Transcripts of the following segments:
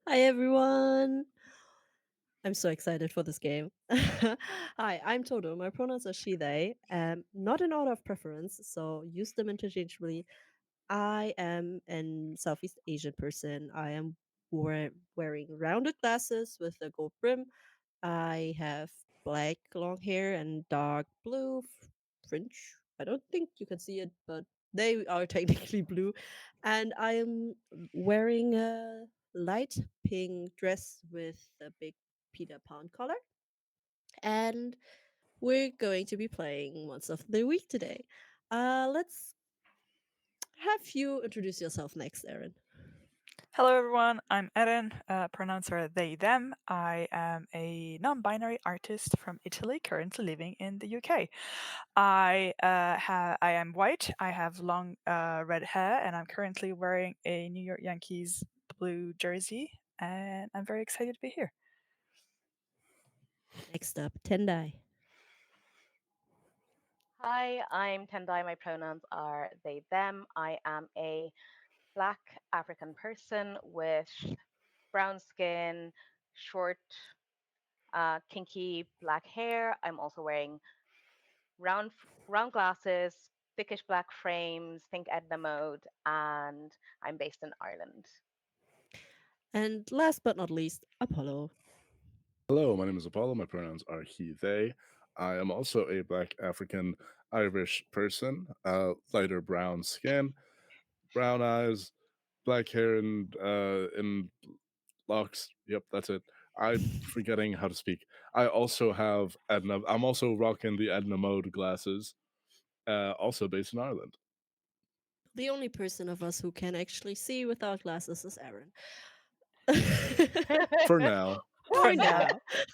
Hi everyone. I'm so excited for this game. Hi, I'm Todo. My pronouns are she, they. Not in order of preference, so use them interchangeably. I am an Southeast Asian person. I am wearing rounded glasses with a gold brim. I have black long hair and dark blue fringe. I don't think you can see it, but they are technically blue. And I am wearing a light pink dress with a big Peter Pan collar. And we're going to be playing Monster of the Week today. Let's have you introduce yourself next, Aaron. Hello, everyone. I'm Eren. Pronouns are they, them. I am a non binary artist from Italy, currently living in the UK. I am white. I have long red hair, and I'm currently wearing a New York Yankees blue jersey. And I'm very excited to be here. Next up, Tendai. Hi, I'm Tendai. My pronouns are they, them. I am a Black African person with brown skin, short, kinky black hair. I'm also wearing round glasses, thickish black frames, think Edna mode, and I'm based in Ireland. And last but not least, Apollo. Hello, my name is Apollo. My pronouns are he, they. I am also a black African Irish person, lighter brown skin, brown eyes, black hair, and locks. Yep, that's it. I'm forgetting how to speak. I also have Edna. I'm also rocking the Edna mode glasses, also based in Ireland. The only person of us who can actually see without glasses is Aaron. For now. For For now,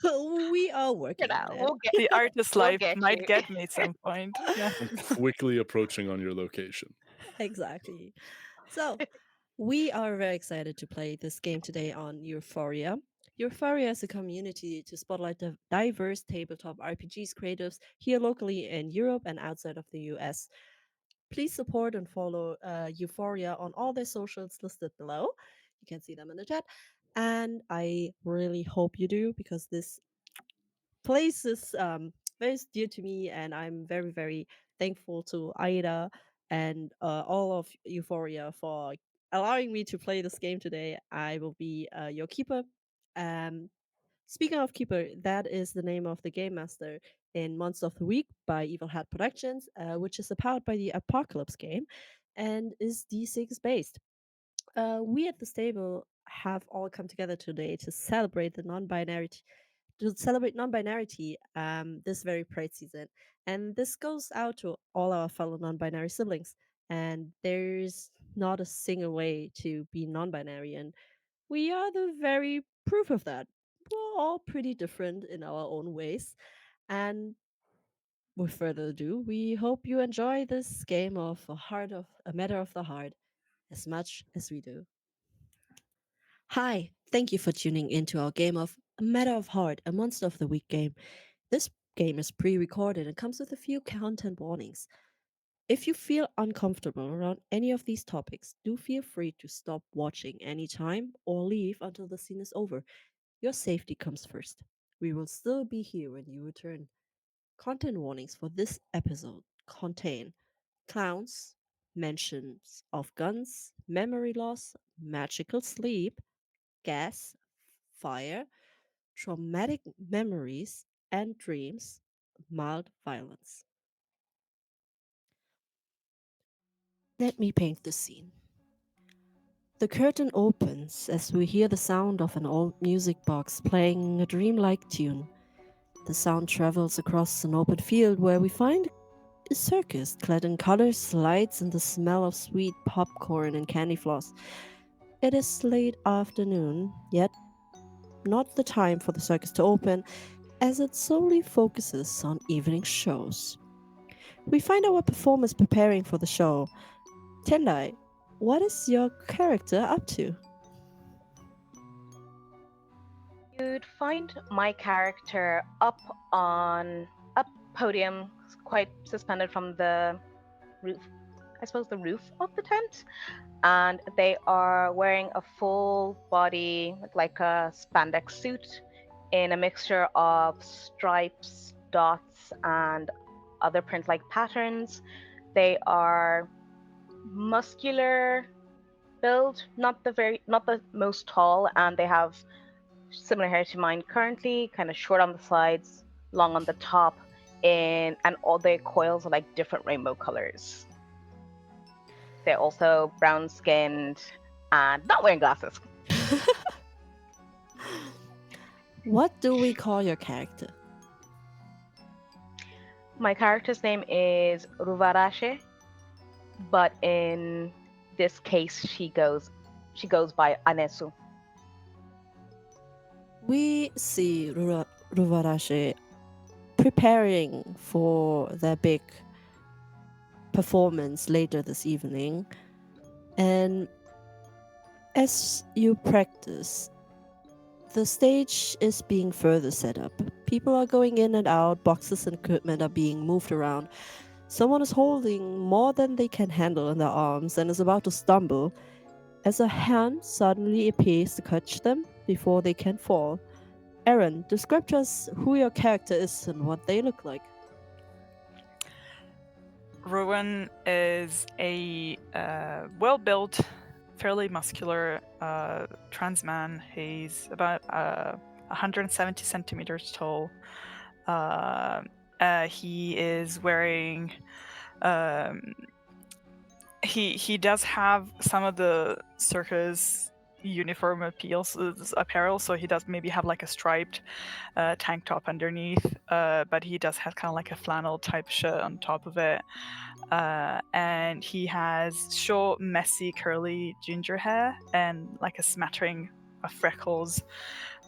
now. We are For working now, on it. the artist we'll life get might you. get me at some point. Yeah. I'm quickly approaching on your location. Exactly. So, we are very excited to play this game today on Euphoria. Euphoria is a community to spotlight the diverse tabletop RPGs creatives here locally in Europe and outside of the US. Please support and follow Euphoria on all their socials listed below. You can see them in the chat. And I really hope you do because this place is very dear to me, and I'm very, very thankful to Aida and all of Euphoria for allowing me to play this game today. I will be your keeper. Um, Speaking of keeper, that is the name of the game master in Monster of the Week by Evil Hat Productions, which is powered by the Apocalypse game and is D6 based. We at this table have all come together today to celebrate the non-binarity non-binarity this very Pride season. And this goes out to all our fellow non-binary siblings. And there's not a single way to be non-binary, and we are the very proof of that. We're all pretty different in our own ways. And with further ado, we hope you enjoy this game of a matter of the heart as much as we do. Hi, thank you for tuning into our game of A Matter of Heart, a Monster of the Week game. This game is pre recorded and comes with a few content warnings. If you feel uncomfortable around any of these topics, do feel free to stop watching anytime or leave until the scene is over. Your safety comes first. We will still be here when you return. Content warnings for this episode contain clowns, mentions of guns, memory loss, magical sleep, gas, fire, traumatic memories and dreams, mild violence. Let me paint the scene. The curtain opens as we hear the sound of an old music box playing a dreamlike tune. The sound travels across an open field where we find a circus clad in colors, lights, and the smell of sweet popcorn and candy floss. It is late afternoon, yet not the time for the circus to open, as it solely focuses on evening shows. We find our performers preparing for the show. Tendai, what is your character up to? You'd find my character up on a podium, quite suspended from the roof, I suppose, the roof of the tent, and they are wearing a full body, like a spandex suit, in a mixture of stripes, dots, and other print-like patterns. They are muscular build, not the most tall, and they have similar hair to mine currently, kind of short on the sides, long on the top, in and all their coils are like different rainbow colors. They're also brown skinned and not wearing glasses. What do we call your character? My character's name is Ruvarashe, but in this case she goes by Anesu. We see Ruvarashe preparing for their big performance later this evening. And as you practice, the stage is being further set up. People are going in and out, boxes and equipment are being moved around. Someone is holding more than they can handle in their arms and is about to stumble as a hand suddenly appears to catch them before they can fall. Aaron, describe to us who your character is and what they look like. Rowan is a well-built, fairly muscular trans man. He's about 170 centimeters tall. He is wearing. Um, he does have some of the circus uniform apparel, so he does maybe have like a striped tank top underneath, but he does have kind of like a flannel type shirt on top of it. And he has short, messy, curly ginger hair and like a smattering of freckles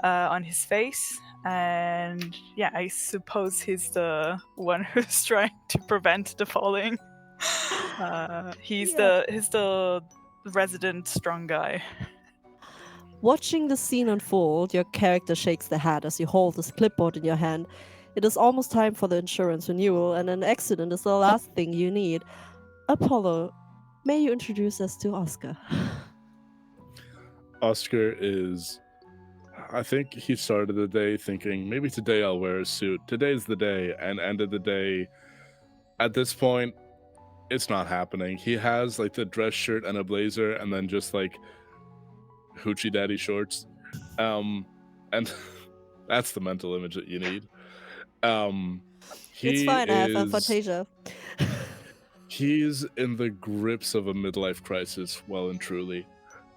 on his face. And yeah, I suppose he's the one who's trying to prevent the falling. He's the resident strong guy. Watching the scene unfold, your character shakes their head as you hold this clipboard in your hand. It is almost time for the insurance renewal, and an accident is the last thing you need. Apollo, may you introduce us to Oscar? Oscar is. I think he started the day thinking, maybe today I'll wear a suit. Today's the day, and ended the day. At this point, it's not happening. He has like the dress shirt and a blazer, and then just like hoochie daddy shorts. And that's the mental image that you need. It's He fine, I have is aphantasia. he's in the grips of a midlife crisis, well and truly.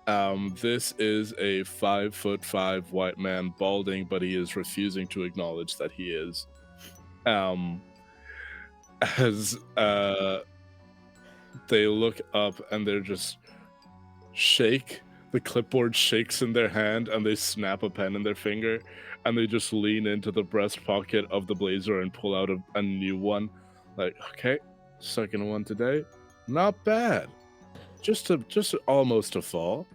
This is a 5'5" white man, balding, but he is refusing to acknowledge that he is. As they look up and they're just shake. The clipboard shakes in their hand and they snap a pen in their finger and they just lean into the breast pocket of the blazer and pull out a new one. Like, okay, second one today. Not bad. Just almost a fall.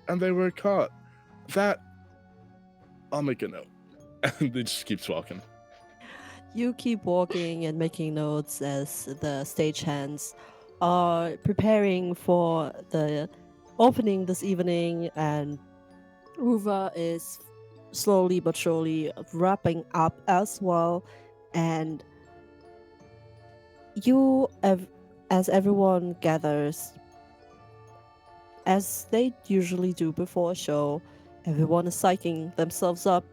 And they were caught. That I'll make a note. And they just keeps walking. You keep walking and making notes as the stagehands are preparing for the opening this evening, and Ruva is slowly but surely wrapping up as well. And you, as everyone gathers, as they usually do before a show, everyone is psyching themselves up.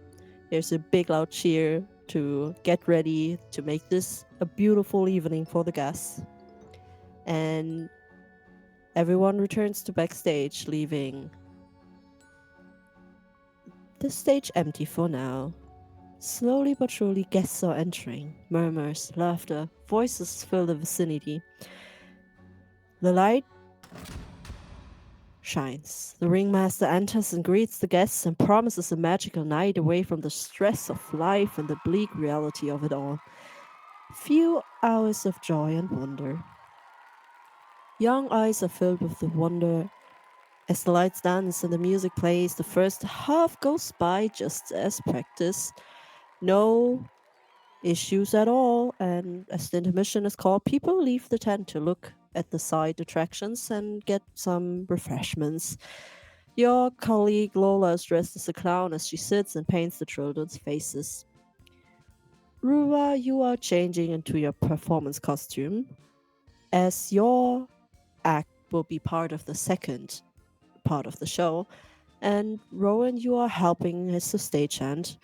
There's a big loud cheer to get ready to make this a beautiful evening for the guests. And everyone returns to backstage, leaving the stage empty for now. Slowly but surely, guests are entering. Murmurs, laughter, voices fill the vicinity. The light shines. The ringmaster enters and greets the guests and promises a magical night away from the stress of life and the bleak reality of it all. Few hours of joy and wonder. Young eyes are filled with the wonder as the lights dance and the music plays. The first half goes by just as practiced. No issues at all, and as the intermission is called, people leave the tent to look at the side attractions and get some refreshments. Your colleague Lola is dressed as a clown as she sits and paints the children's faces. Ruwa, you are changing into your performance costume, as your act will be part of the second part of the show. And Rowan, you are helping as the stagehand.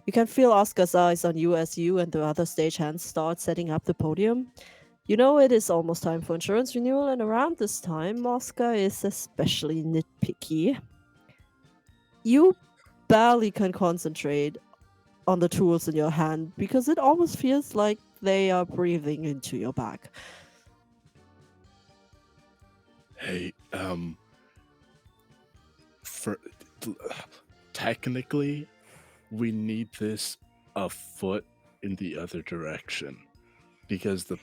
You can feel Oscar's eyes on you as you and the other stagehands start setting up the podium. You know it is almost time for insurance renewal, and around this time, Oscar is especially nitpicky. You barely can concentrate on the tools in your hand because it almost feels like they are breathing into your back. Hey, for technically, we need this a foot in the other direction because the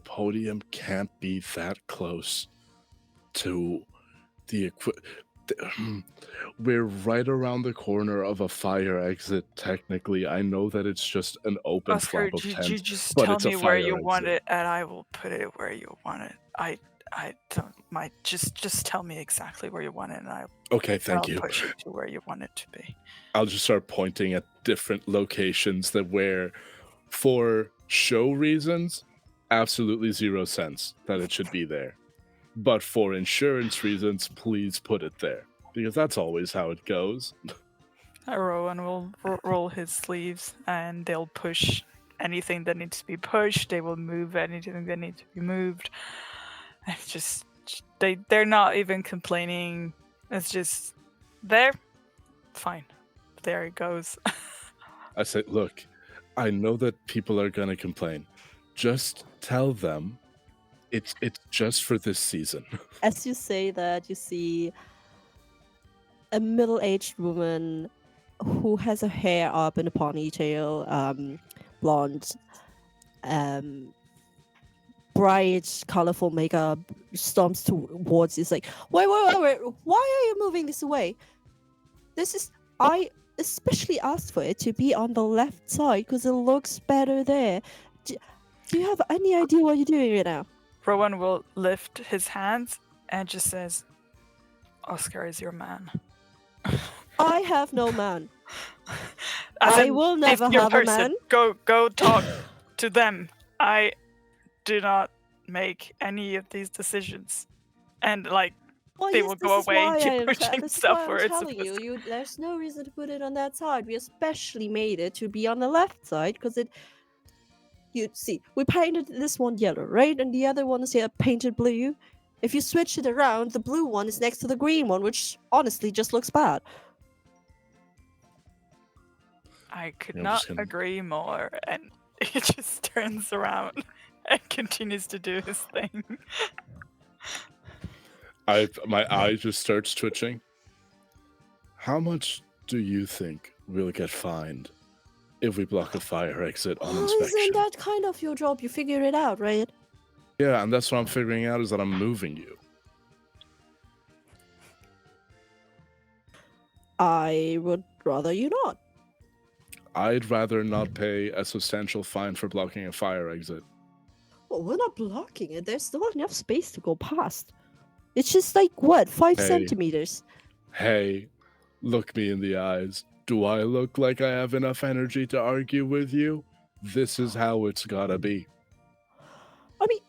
podium can't be that close to the we're right around the corner of a fire exit. Technically, I know that it's just an open Oscar, flap of you tent, just but tell it's a me where fire you want exit. it, and I will put it where you want it. I don't mind. Just tell me exactly where you want it, and Okay, thank I'll you. push it to where you want it to be. I'll just start pointing at different locations that where, for show reasons, absolutely 0 sense that it should be there. But for insurance reasons, please put it there. Because that's always how it goes. Rowan will roll his sleeves, and they'll push anything that needs to be pushed. They will move anything that needs to be moved. It's just they're not even complaining. It's just there. Fine, there it goes. I say, look, I know that people are gonna complain. Just tell them it's just for this season. As you say that, you see a middle-aged woman who has her hair up in a ponytail, blonde, bright, colorful makeup, stomps towards you. It's like, wait, why are you moving this away? I especially asked for it to be on the left side because it looks better there. Do you have any idea what you're doing right now? Rowan will lift his hands and just says, "Oscar is your man." I have no man. As I in, will he's never your have a person. man. Go talk to them. I do not make any of these decisions, and like Well, they yes, will this go is away why and keep I am. pushing This is stuff why I'm where it's telling supposed you. to. There's no reason to put it on that side. We especially made it to be on the left side because it. You see, we painted this one yellow, right, and the other one is here painted blue. If you switch it around, the blue one is next to the green one, which honestly just looks bad. I could I'm not just gonna- agree more, and he just turns around and continues to do his thing. My eye just starts twitching. How much do you think we'll get fined if we block a fire exit on inspection? Isn't that kind of your job? You figure it out, right? Yeah, and that's what I'm figuring out is that I'm moving you. I would rather you not. I'd rather not pay a substantial fine for blocking a fire exit. Well, we're not blocking it. There's still enough space to go past. It's just like, what, 5 Hey. centimeters? Hey, look me in the eyes. Do I look like I have enough energy to argue with you? This is how it's gotta be. I mean,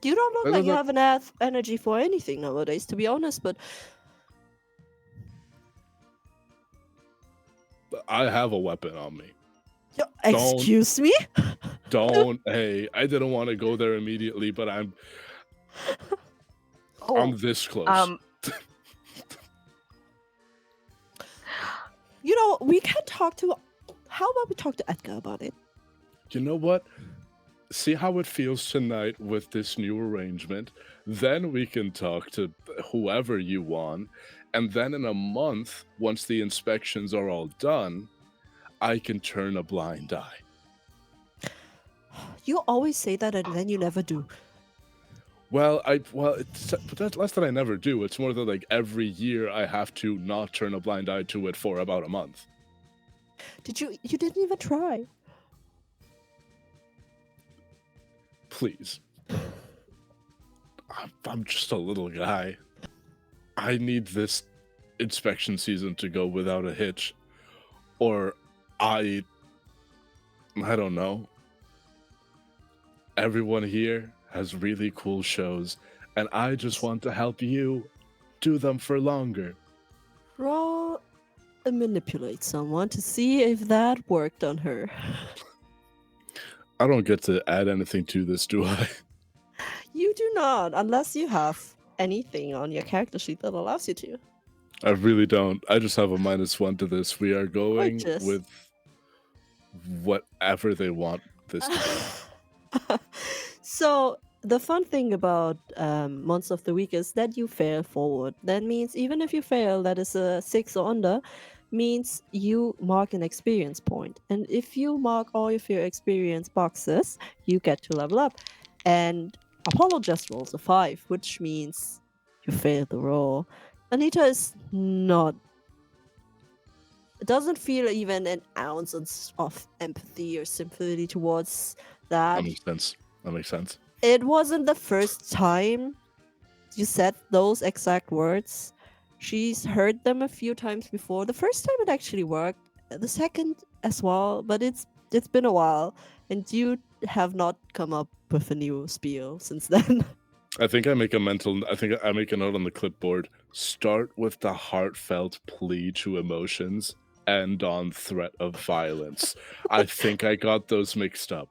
you don't look like you have enough energy for anything nowadays, to be honest, but I have a weapon on me. excuse me? Don't. Hey, I didn't want to go there immediately, but I'm this close. You know, we can talk to. How about we talk to Edgar about it? You know what? See how it feels tonight with this new arrangement. Then we can talk to whoever you want. And then in a month, once the inspections are all done, I can turn a blind eye. You always say that and then you never do. Well, but that's less that I never do. It's more that like every year I have to not turn a blind eye to it for about a month. You didn't even try. Please, I'm just a little guy. I need this inspection season to go without a hitch, or I I don't know. Everyone here has really cool shows, and I just want to help you do them for longer. Roll and manipulate someone to see if that worked on her. I don't get to add anything to this, do I? You do not, unless you have anything on your character sheet that allows you to. I really don't. I just have a -1 to this. We are going Gorgeous. with whatever they want this to be. So the fun thing about monster of the week is that you fail forward. That means even if you fail, that is a 6 or under, means you mark an experience point. And if you mark all of your experience boxes, you get to level up. And Apollo just rolls a 5, which means you fail the roll. Anita is not. It doesn't feel even an ounce of empathy or sympathy towards That that. makes sense. That makes sense. It wasn't the first time you said those exact words. She's heard them a few times before. The first time it actually worked. The second as well, but it's been a while, and you have not come up with a new spiel since then. I think I make a note on the clipboard. Start with the heartfelt plea to emotions, end on threat of violence. I think I got those mixed up.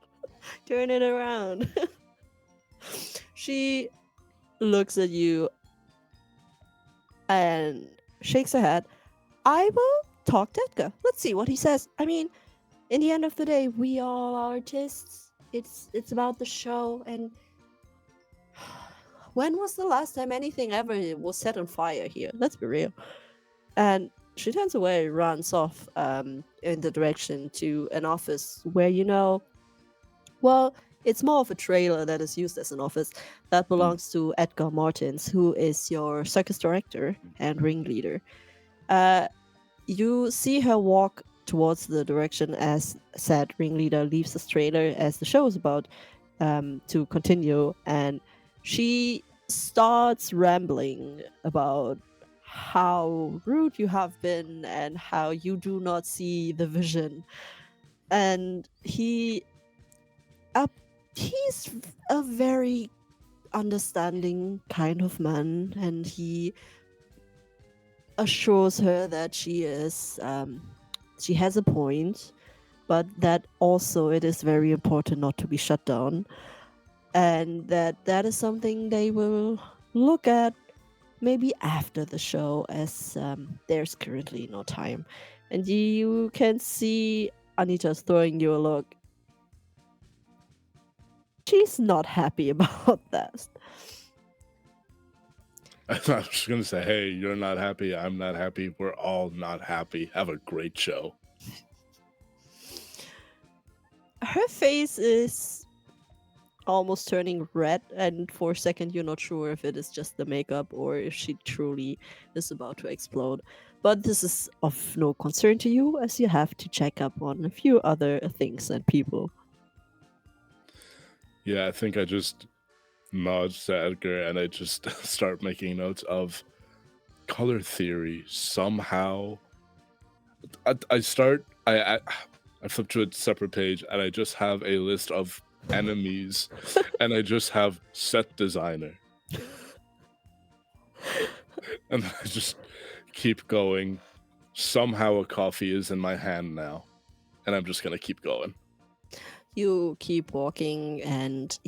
Turn it around. She looks at you and shakes her head. I will talk to Edgar. Let's see what he says. I mean, in the end of the day, we all are artists. It's about the show. And when was the last time anything ever was set on fire here? Let's be real. And she turns away, runs off in the direction to an office where well, it's more of a trailer that is used as an office that belongs to Edgar Martins, who is your circus director and ringleader. You see her walk towards the direction as said ringleader leaves this trailer as the show is about to continue, and she starts rambling about how rude you have been and how you do not see the vision. And he's a very understanding kind of man, and he assures her that she has a point, but that also it is very important not to be shut down, and that is something they will look at maybe after the show, as there's currently no time. And you can see Anita's throwing you a look. She's not happy about that. I was just gonna say, hey, you're not happy, I'm not happy, we're all not happy. Have a great show. Her face is almost turning red, and for a second you're not sure if it is just the makeup or if she truly is about to explode. But this is of no concern to you, as you have to check up on a few other things and people. Yeah, I think I just nod to Edgar and I just start making notes of color theory. Somehow, I flip to a separate page and I just have a list of enemies and I just have set designer. And I just keep going. Somehow a coffee is in my hand now, and I'm just gonna keep going. You keep walking, and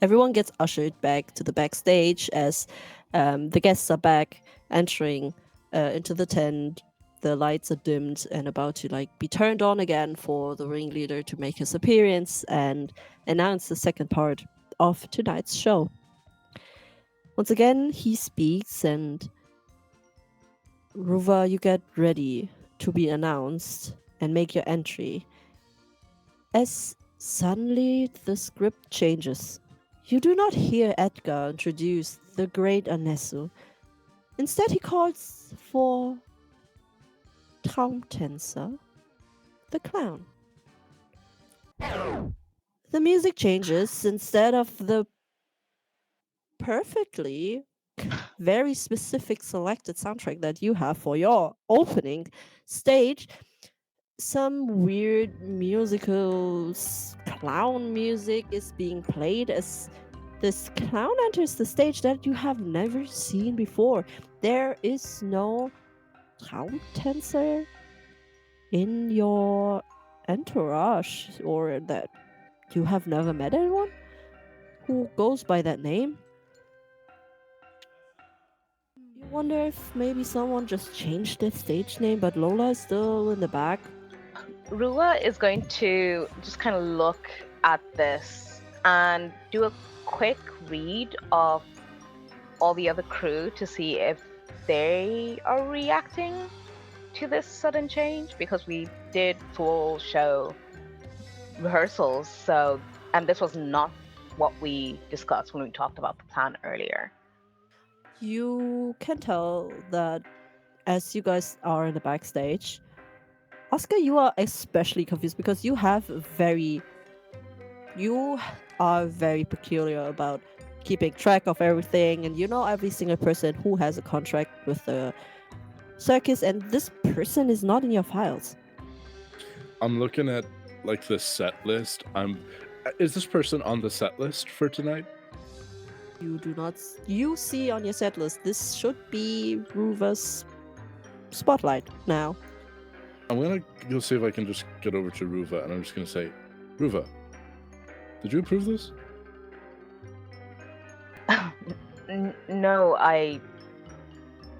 everyone gets ushered back to the backstage as the guests are back entering into the tent. The lights are dimmed and about to be turned on again for the ringleader to make his appearance and announce the second part of tonight's show. Once again, he speaks, and Ruva, you get ready to be announced and make your entry. As suddenly the script changes. You do not hear Edgar introduce the great Anesu. Instead, he calls for Traumtänzer, the clown. The music changes. Instead of the perfectly very specific selected soundtrack that you have for your opening stage. Some weird musical clown music is being played as this clown enters the stage that you have never seen before. There is no clown dancer in your entourage, or that you have never met anyone who goes by that name. You wonder if maybe someone just changed their stage name, but Lola is still in the back. Rua is going to just kind of look at this and do a quick read of all the other crew to see if they are reacting to this sudden change, because we did full show rehearsals, so and this was not what we discussed when we talked about the plan earlier. You can tell that as you guys are in the backstage, Oscar, you are especially confused because you are very peculiar about keeping track of everything, and you know every single person who has a contract with the circus, and this person is not in your files. I'm looking at like the set list. Is this person on the set list for tonight? You do not. You see on your set list, this should be Ruva's spotlight now. I'm gonna go see if I can just get over to Ruva, and I'm just gonna say, Ruva, did you approve this? No,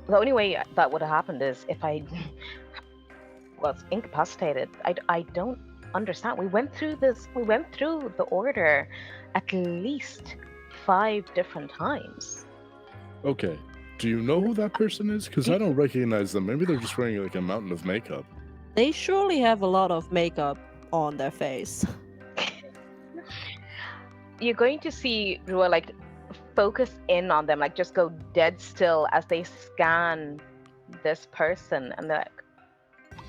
the only way that would have happened is if I was incapacitated. I don't understand. We went through the order at least 5 different times. Okay. Do you know who that person is? Because I don't recognize them. Maybe they're just wearing like a mountain of makeup. They surely have a lot of makeup on their face. You're going to see Rua like focus in on them, like just go dead still as they scan this person, and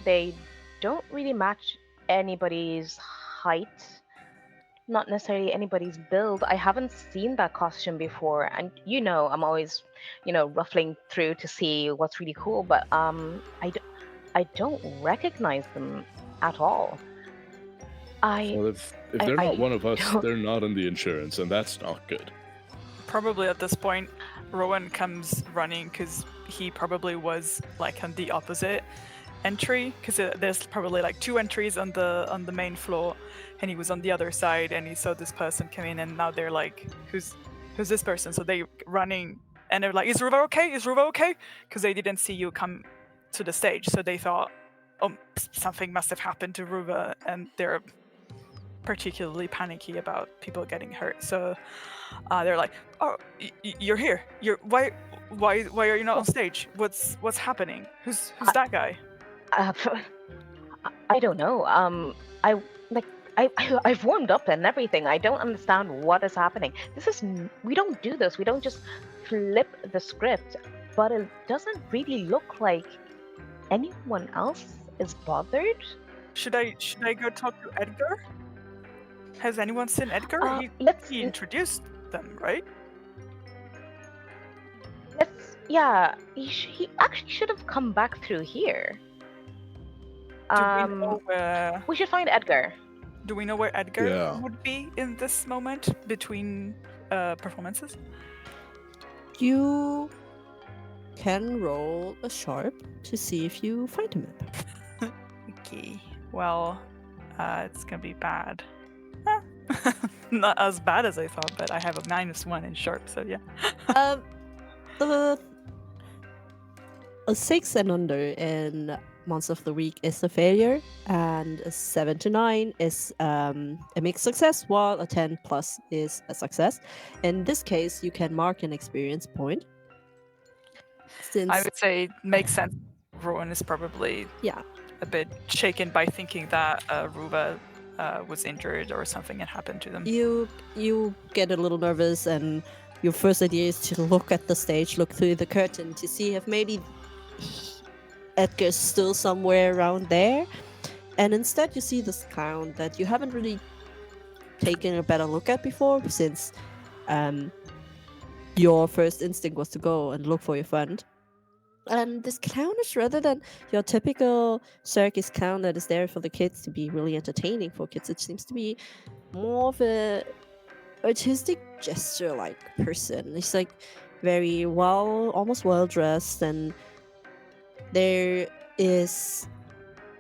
they don't really match anybody's height, not necessarily anybody's build. I haven't seen that costume before, and I'm always ruffling through to see what's really cool, but I don't recognize them at all. Well, if they're not one of us, they're not in the insurance, and that's not good. Probably at this point, Rowan comes running because he probably was like on the opposite entry, because there's probably like 2 entries on the main floor, and he was on the other side, and he saw this person come in, and now they're like, who's this person? So they running, and they're like, is Ruva okay? Is Ruva okay? Because they didn't see you come to the stage, so they thought, oh, something must have happened to Ruva, and they're particularly panicky about people getting hurt. So they're like, oh, you're here. Why are you not on stage? What's happening? Who's that guy? I don't know. I've warmed up and everything. I don't understand what is happening. We don't do this. We don't just flip the script. But it doesn't really look like anyone else is bothered. Should I go talk to Edgar? Has anyone seen Edgar? He introduced them, right? He actually should have come back through here. Do we know where... We should find Edgar. Do we know where Edgar would be in this moment between performances? You can roll a sharp to see if you find him. Okay. Well, it's gonna be bad. Not as bad as I thought, but I have a -1 in sharp, so yeah. A 6 and under in Monster of the Week is a failure, and a 7 to 9 is a mixed success, while a 10 plus is a success. In this case, you can mark an experience point. Since I would say makes sense. Rowan is probably a bit shaken by thinking that Ruva was injured or something had happened to them. You get a little nervous, and your first idea is to look at the stage, look through the curtain to see if maybe Edgar's still somewhere around there. And instead you see this clown that you haven't really taken a better look at before, since your first instinct was to go and look for your friend. And this clown is rather than your typical circus clown that is there for the kids to be really entertaining for kids. It seems to be more of a artistic gesture like person. He's like very well, almost well dressed, and there is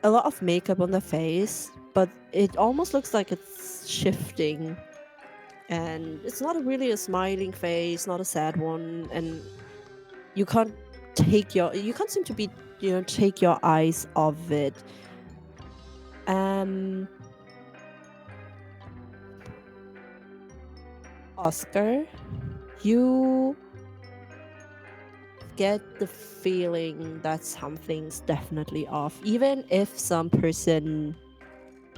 a lot of makeup on the face, but it almost looks like it's shifting. And it's not really a smiling face, not a sad one, and you can't you can't seem to be take your eyes off it. Um, Oscar, you get the feeling that something's definitely off, even if some person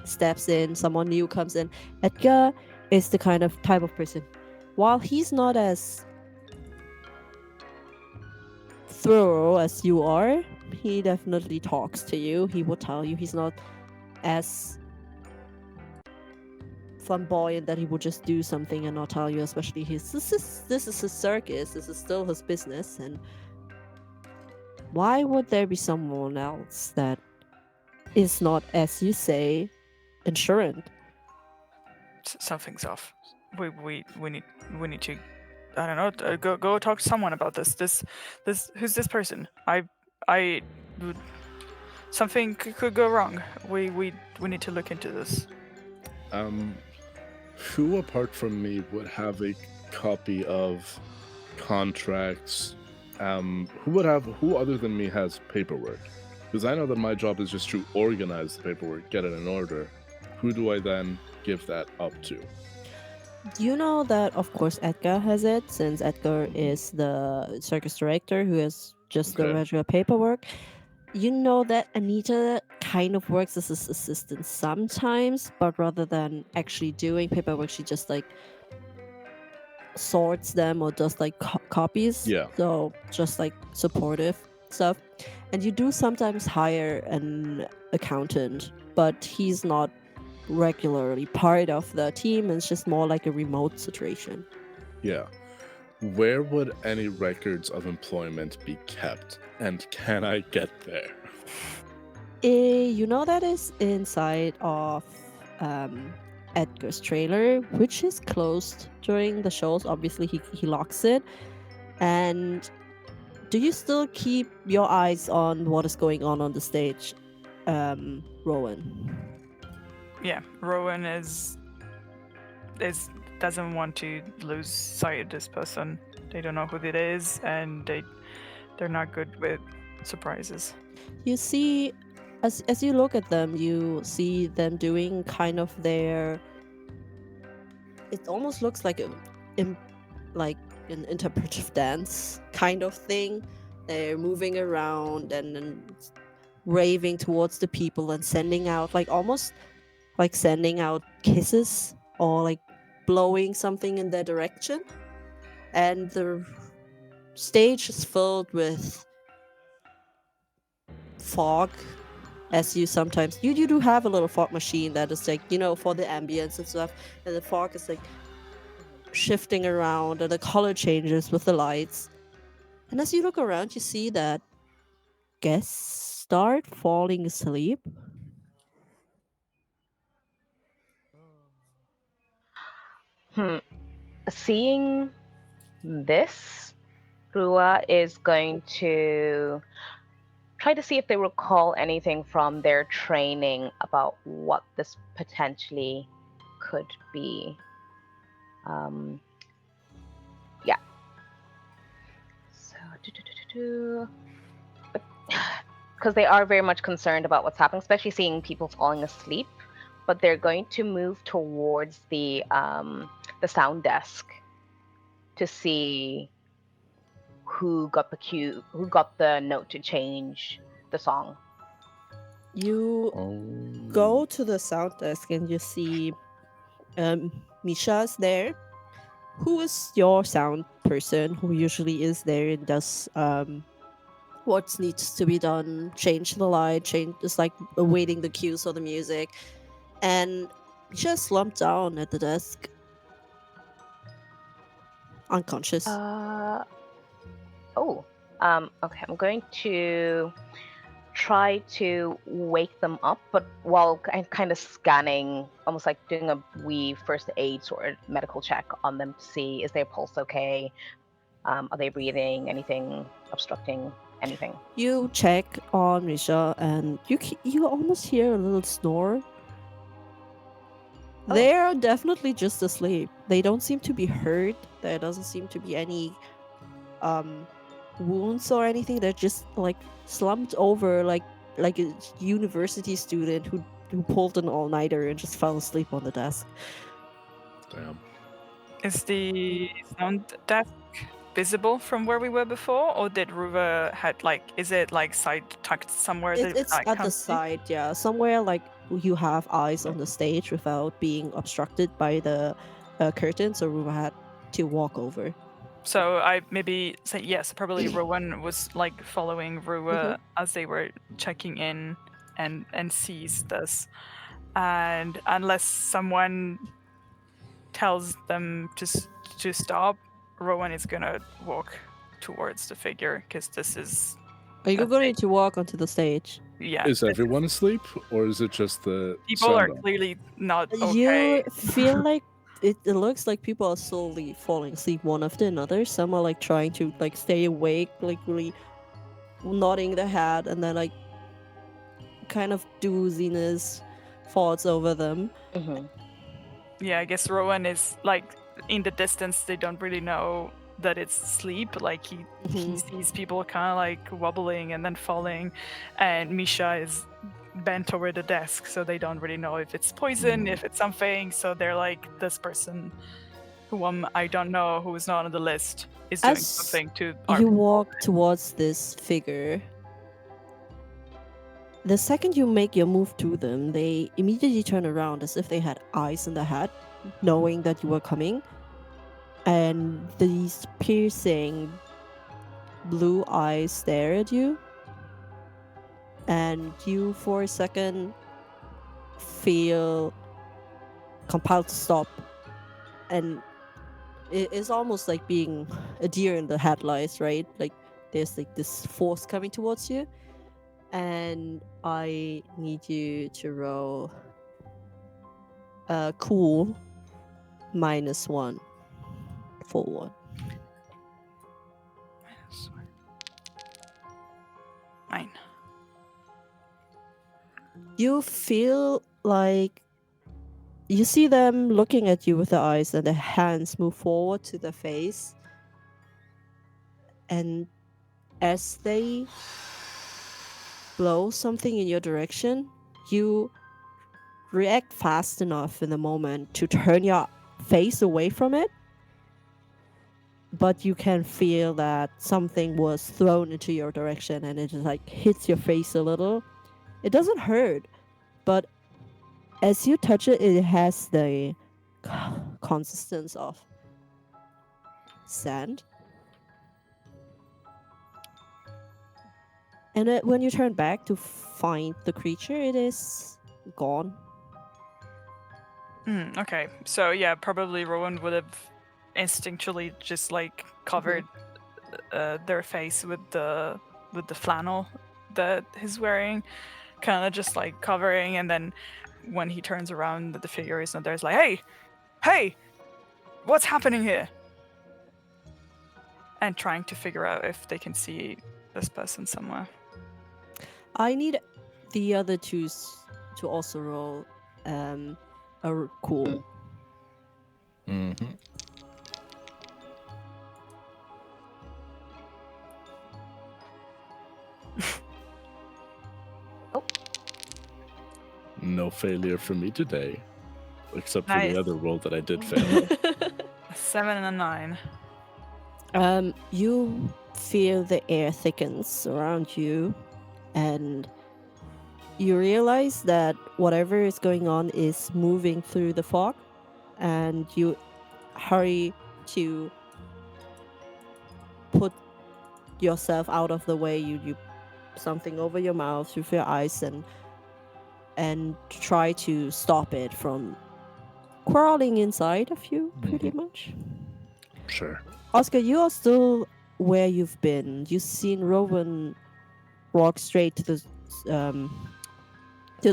steps in, someone new comes in. Edgar is the kind of type of person. While he's not as thorough as you are, he definitely talks to you. He will tell you. He's not as flamboyant that he would just do something and not tell you. Especially this is his circus. This is still his business. And why would there be someone else that is not, as you say, insurance? Something's off. We need to. I don't know. Go talk to someone about this. Who's this person? I. Something could go wrong. We need to look into this. Um, who apart from me would have a copy of contracts? Who other than me has paperwork? Because I know that my job is just to organize the paperwork, get it in order. Who do I then give that up to? You know that, of course, Edgar has it, since Edgar is the circus director who has just the Okay. regular paperwork. You know that Anita kind of works as his assistant sometimes, but rather than actually doing paperwork, she just like sorts them or does like copies. Yeah. So just like supportive stuff. And you do sometimes hire an accountant, but he's not regularly part of the team. It's just more like a remote situation. Yeah. Where would any records of employment be kept? And can I get there? You know that is inside of um, Edgar's trailer, which is closed during the shows. Obviously, he locks it. And do you still keep your eyes on what is going on the stage, Rowan? Yeah, Rowan is doesn't want to lose sight of this person. They don't know who it is, and they're not good with surprises. You see, as you look at them, you see them doing kind of their. It almost looks like like an interpretive dance kind of thing. They're moving around and raving towards the people and sending out like almost like sending out kisses or like blowing something in their direction. And the stage is filled with fog, as you sometimes you do have a little fog machine that is like, for the ambience and stuff. And the fog is like shifting around and the color changes with the lights. And as you look around, you see that guests start falling asleep. Hmm. Seeing this, Rua is going to try to see if they recall anything from their training about what this potentially could be. Um, yeah. So, because they are very much concerned about what's happening, especially seeing people falling asleep. But they're going to move towards the sound desk to see who got who got the note to change the song. You Oh. go to the sound desk and you see Misha's there, who is your sound person who usually is there and does what needs to be done, change the light, change just like awaiting the cues of the music. And Misha slumped down at the desk, unconscious. Oh. Okay, I'm going to try to wake them up, but while I'm kind of scanning, almost like doing a wee first aid sort of medical check on them to see, is their pulse okay? Are they breathing? Anything obstructing? Anything? You check on Risha, and you almost hear a little snore. Oh. They are definitely just asleep. They don't seem to be hurt. There doesn't seem to be any wounds or anything. They're just like slumped over, like a university student who pulled an all-nighter and just fell asleep on the desk. Damn. Is the sound desk visible from where we were before, or did Ruva had like? Is it like side tucked somewhere that It's I at the can't see? side, yeah, somewhere like you have eyes on the stage without being obstructed by the curtains, or we had to walk over. So I maybe say yes. Probably Rowan was like following Ruva as they were checking in and sees this, and unless someone tells them to stop, Rowan is gonna walk towards the figure because this is Are you going to walk onto the stage? yeah. Is everyone asleep, or is it just the People are sound? clearly not You okay. feel like it looks like people are slowly falling asleep one after another. Some are like trying to like stay awake, like really nodding their head, and then like kind of dooziness falls over them. Mm-hmm. Yeah, I guess Rowan is like in the distance. They don't really know that it's sleep. Like he sees people kind of like wobbling and then falling, and Misha is bent over the desk, so they don't really know if it's poison, if it's something. So they're like, this person, who I don't know, who is not on the list, is doing As something to our you people. walk towards this figure, the second you make your move to them, they immediately turn around as if they had eyes in their head, knowing that you were coming. And these piercing blue eyes stare at you. And you, for a second, feel compelled to stop. And it's almost like being a deer in the headlights, right? Like there's like this force coming towards you. And I need you to roll cool -1 full one. Nine. You feel like you see them looking at you with their eyes, and their hands move forward to their face. And as they blow something in your direction, you react fast enough in the moment to turn your face away from it. But you can feel that something was thrown into your direction, and it just like hits your face a little. It doesn't hurt, but as you touch it, it has the consistence of sand. And when you turn back to find the creature, it is gone. Okay, so yeah, probably Rowan would have instinctually just like covered their face with the flannel that he's wearing, kind of just like covering, and then when he turns around, the figure is not there. It's like, hey, what's happening here? And trying to figure out if they can see this person somewhere. I need the other two to also roll a cool. Mm-hmm. No failure for me today, except for Nice. the other roll that I did fail. A 7 and a 9. You feel the air thickens around you, and you realize that whatever is going on is moving through the fog, and you hurry to put yourself out of the way. You something over your mouth with your eyes, and try to stop it from crawling inside of you, pretty much. Sure. Oscar, you are still where you've been. You've seen Rowan walk straight to the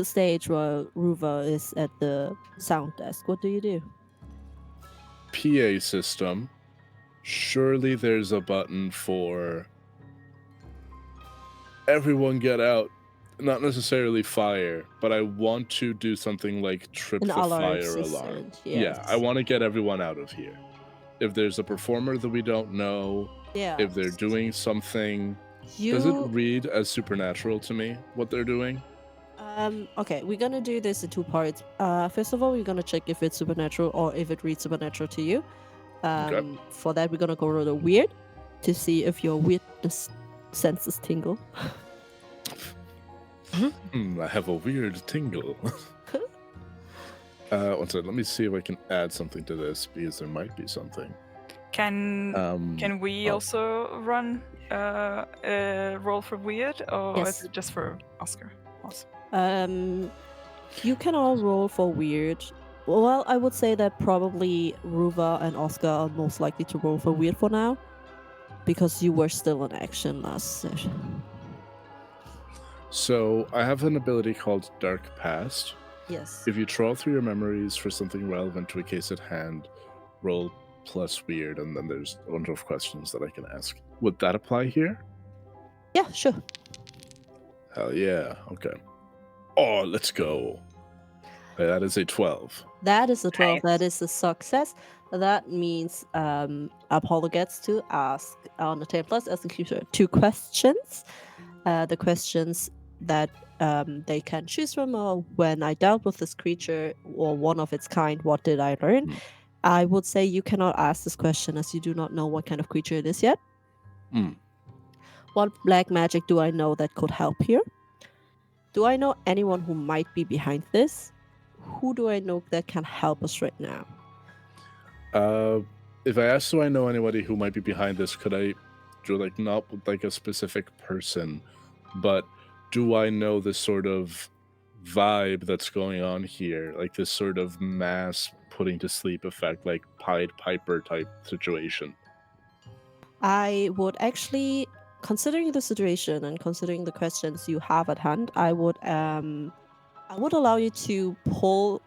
stage while Ruva is at the sound desk. What do you do? PA system. Surely there's a button for everyone get out. Not necessarily fire, but I want to do something like trip An the alarm fire alarm. system. Yeah, I Yes. want to get everyone out of here. If there's a performer that we don't know, Yeah. if they're doing something, You. does it read as supernatural to me what they're doing? Okay, we're gonna do this in two parts. First of all, we're gonna check if it's supernatural or if it reads supernatural to you. Okay. For that, we're gonna go over the weird to see if your weirdness senses tingle. I have a weird tingle. One second, let me see if I can add something to this because there might be something. Can we oh. also run a roll for weird, or Yes. is it just for Oscar? Also? You can all roll for weird. Well, I would say that probably Ruva and Oscar are most likely to roll for weird for now, because you were still in action last session. So I have an ability called Dark Past. Yes. If you trawl through your memories for something relevant to a case at hand, roll plus weird, and then there's a bunch of questions that I can ask. Would that apply here? Yeah, sure. Hell yeah. Okay. Oh, let's go. Okay, that is a 12. That is a 12. Nice. That is a success. That means Apollo gets to ask on the 10 plus as a creature 2 questions. The questions that they can choose from are: when I dealt with this creature or one of its kind, what did I learn? Mm. I would say you cannot ask this question as you do not know what kind of creature it is yet. Mm. What black magic do I know that could help here? Do I know anyone who might be behind this? Who do I know that can help us right now? If I ask, do I know anybody who might be behind this, could I do like not like a specific person, but do I know this sort of vibe that's going on here, like this sort of mass putting to sleep effect, like Pied Piper type situation? I would actually, considering the situation and considering the questions you have at hand, I would allow you to pull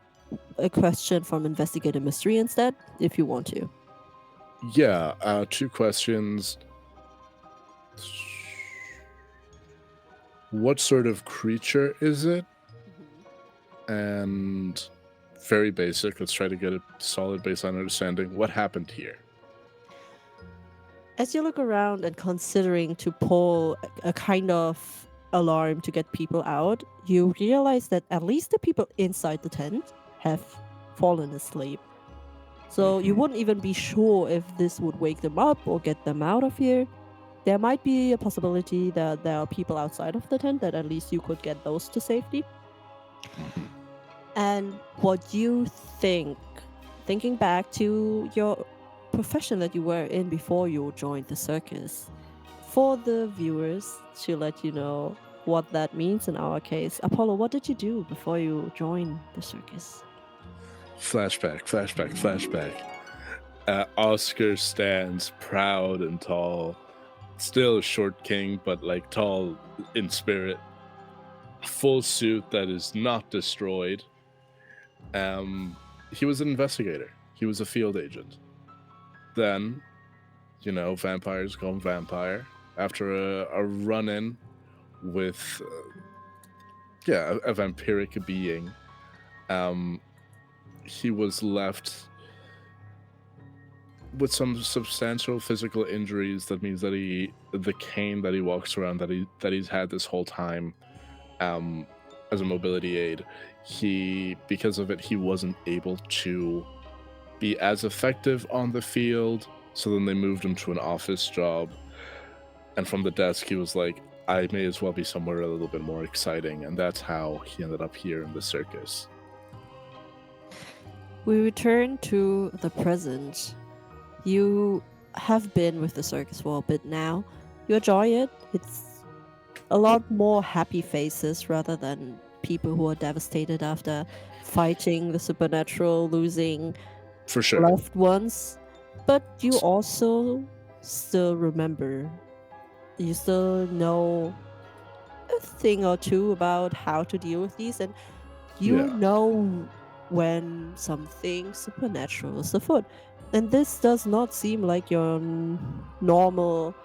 a question from Investigate a Mystery instead, if you want to. Yeah, 2 questions. What sort of creature is it? And very basic. Let's try to get a solid baseline understanding. What happened here? As you look around and considering to pull a kind of alarm to get people out, you realize that at least the people inside the tent have fallen asleep. So you wouldn't even be sure if this would wake them up or get them out of here. There might be a possibility that there are people outside of the tent that at least you could get those to safety. And what you think, thinking back to your profession that you were in before you joined the circus, for the viewers to let you know what that means in our case, Apollo, what did you do before you joined the circus? Flashback. Oscar stands proud and tall. Still a short king, but like tall in spirit. Full suit that is not destroyed. He was an investigator. He was a field agent. Then, vampires gone vampire. After a run-in with, a vampiric being, he was left with some substantial physical injuries. That means that the cane that he walks around, that he's had this whole time, as a mobility aid, because of it, he wasn't able to be as effective on the field. So then they moved him to an office job, and from the desk he was like, I may as well be somewhere a little bit more exciting, and that's how he ended up here in the circus. We return to the present. You have been with the circus for a bit now. You enjoy it. It's a lot more happy faces rather than people who are devastated after fighting the supernatural, losing For sure. loved ones. But you also still remember, you still know a thing or two about how to deal with these, and you Yeah. know when something supernatural is afoot. And this does not seem like your normal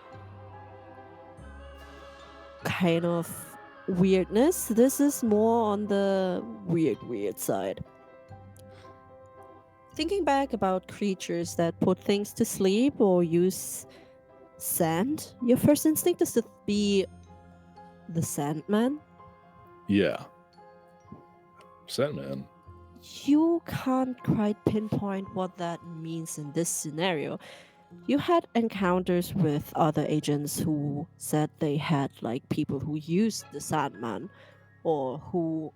kind of weirdness. This is more on the weird side. Thinking back about creatures that put things to sleep or use sand, your first instinct is to be the Sandman. Yeah. Sandman. You can't quite pinpoint what that means in this scenario. You had encounters with other agents who said they had like people who used the Sandman or who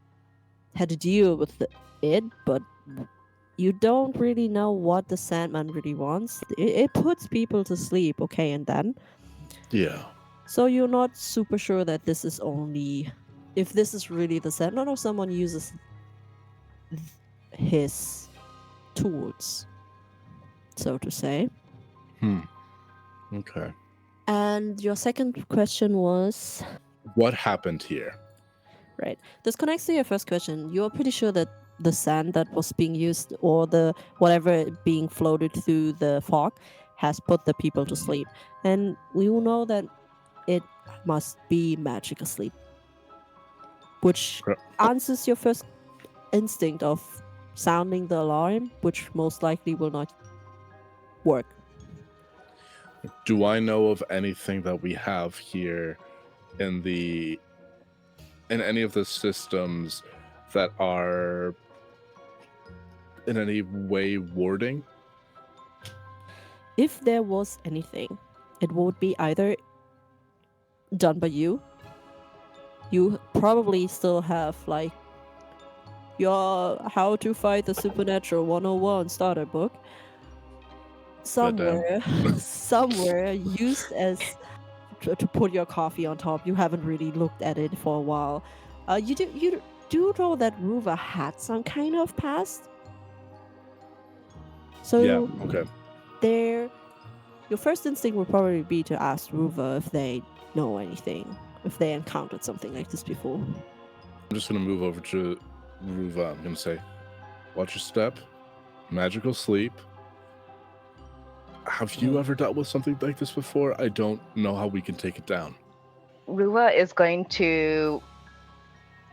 had to deal with it, but you don't really know what the Sandman really wants. It puts people to sleep, okay, and then. Yeah. So you're not super sure that this is only if this is really the Sandman or someone uses his tools, so to say. Hmm. Okay. And your second question was What happened here? right. This connects to your first question. You're pretty sure that the sand that was being used or the whatever being floated through the fog has put the people to sleep. And we all know that it must be magic asleep, which Cor- answers your first instinct of sounding the alarm, which most likely will not work. Do I know of anything that we have here in the in any of the systems that are in any way warding? If there was anything, it would be either done by you. You probably still have like your How to Fight the Supernatural 101 starter book Goddamn. somewhere, somewhere used as to put your coffee on top. You haven't really looked at it for a while. You do know that Ruva had some kind of past, Yeah. so Okay. there. Your first instinct would probably be to ask Ruva if they know anything, if they encountered something like this before. I'm just gonna move over to Ruva. I'm gonna say, watch your step. Magical sleep. Have you ever dealt with something like this before? I don't know how we can take it down. Ruva is going to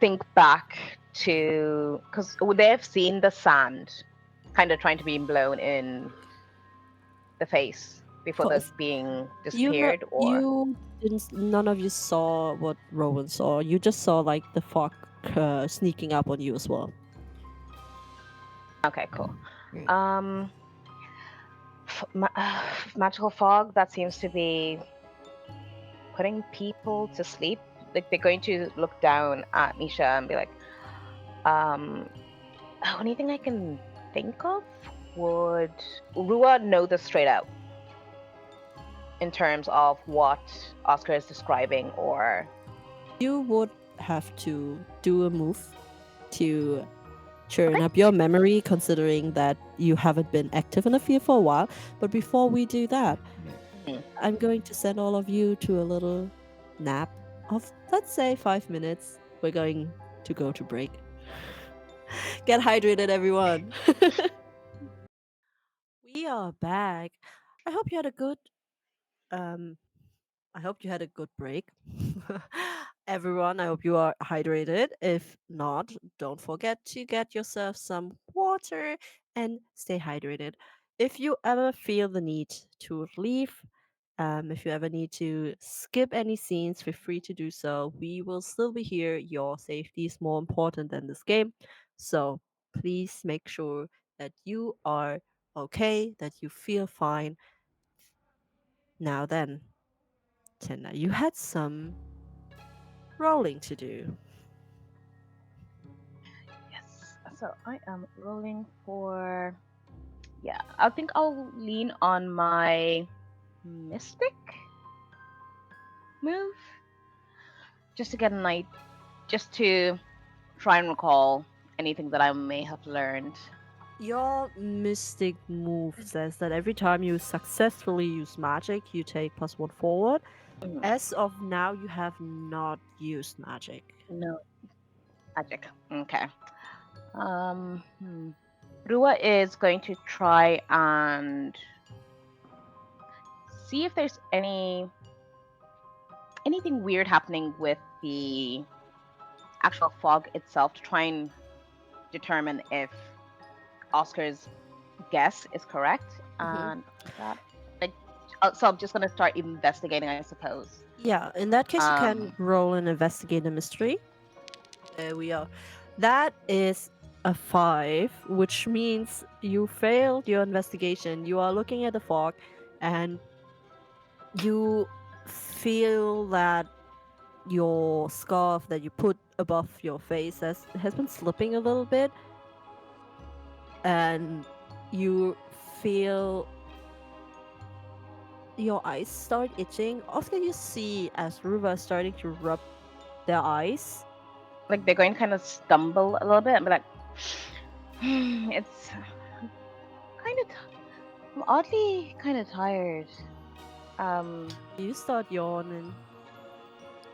think back to because they've seen the sand kind of trying to be blown in the face before For, the being you know, disappeared, or you didn't. None of you saw what Rowan saw. You just saw like the fog sneaking up on you as well. okay, cool. Um, magical fog that seems to be putting people to sleep. Like they're going to look down at Misha and be like, anything I can think of would Rua know this straight out in terms of what Oscar is describing, or You would have to do a move to churn okay, up your memory, considering that you haven't been active in the field for a while. But before we do that, Mhm. I'm going to send all of you to a little nap of, let's say, 5 minutes. We're going to go to break. Get hydrated, everyone. We are back. I hope you had a good um I hope you had a good break. Everyone, I hope you are hydrated. If not, don't forget to get yourself some water and stay hydrated. If you ever feel the need to leave, if you ever need to skip any scenes, feel free to do so. We will still be here. Your safety is more important than this game. So please make sure that you are okay, that you feel fine. Now then, Tina, you had some rolling to do. yes. So I am rolling for, yeah. I think I'll lean on my mystic move just to get a night, just to try and recall anything that I may have learned. Your mystic move says that every time you successfully use magic, you take +1 forward. Mm, As of now, you have not used magic. no magic. Okay. Hmm. Rua is going to try and see if there's anything weird happening with the actual fog itself to try and determine if Oscar's guess is correct. Hmm. And that, like, so I'm just gonna start investigating, I suppose. Yeah, in that case, you can Um, roll and investigate a mystery. There we are. That is a 5, which means you failed your investigation. You are looking at the fog and you feel that your scarf that you put above your face has been slipping a little bit, and you feel your eyes start itching. Oscar, you see as Ruva is starting to rub their eyes. like they're going to kind of stumble a little bit and be like, it's kind of, I'm oddly kind of tired. Um, You start yawning.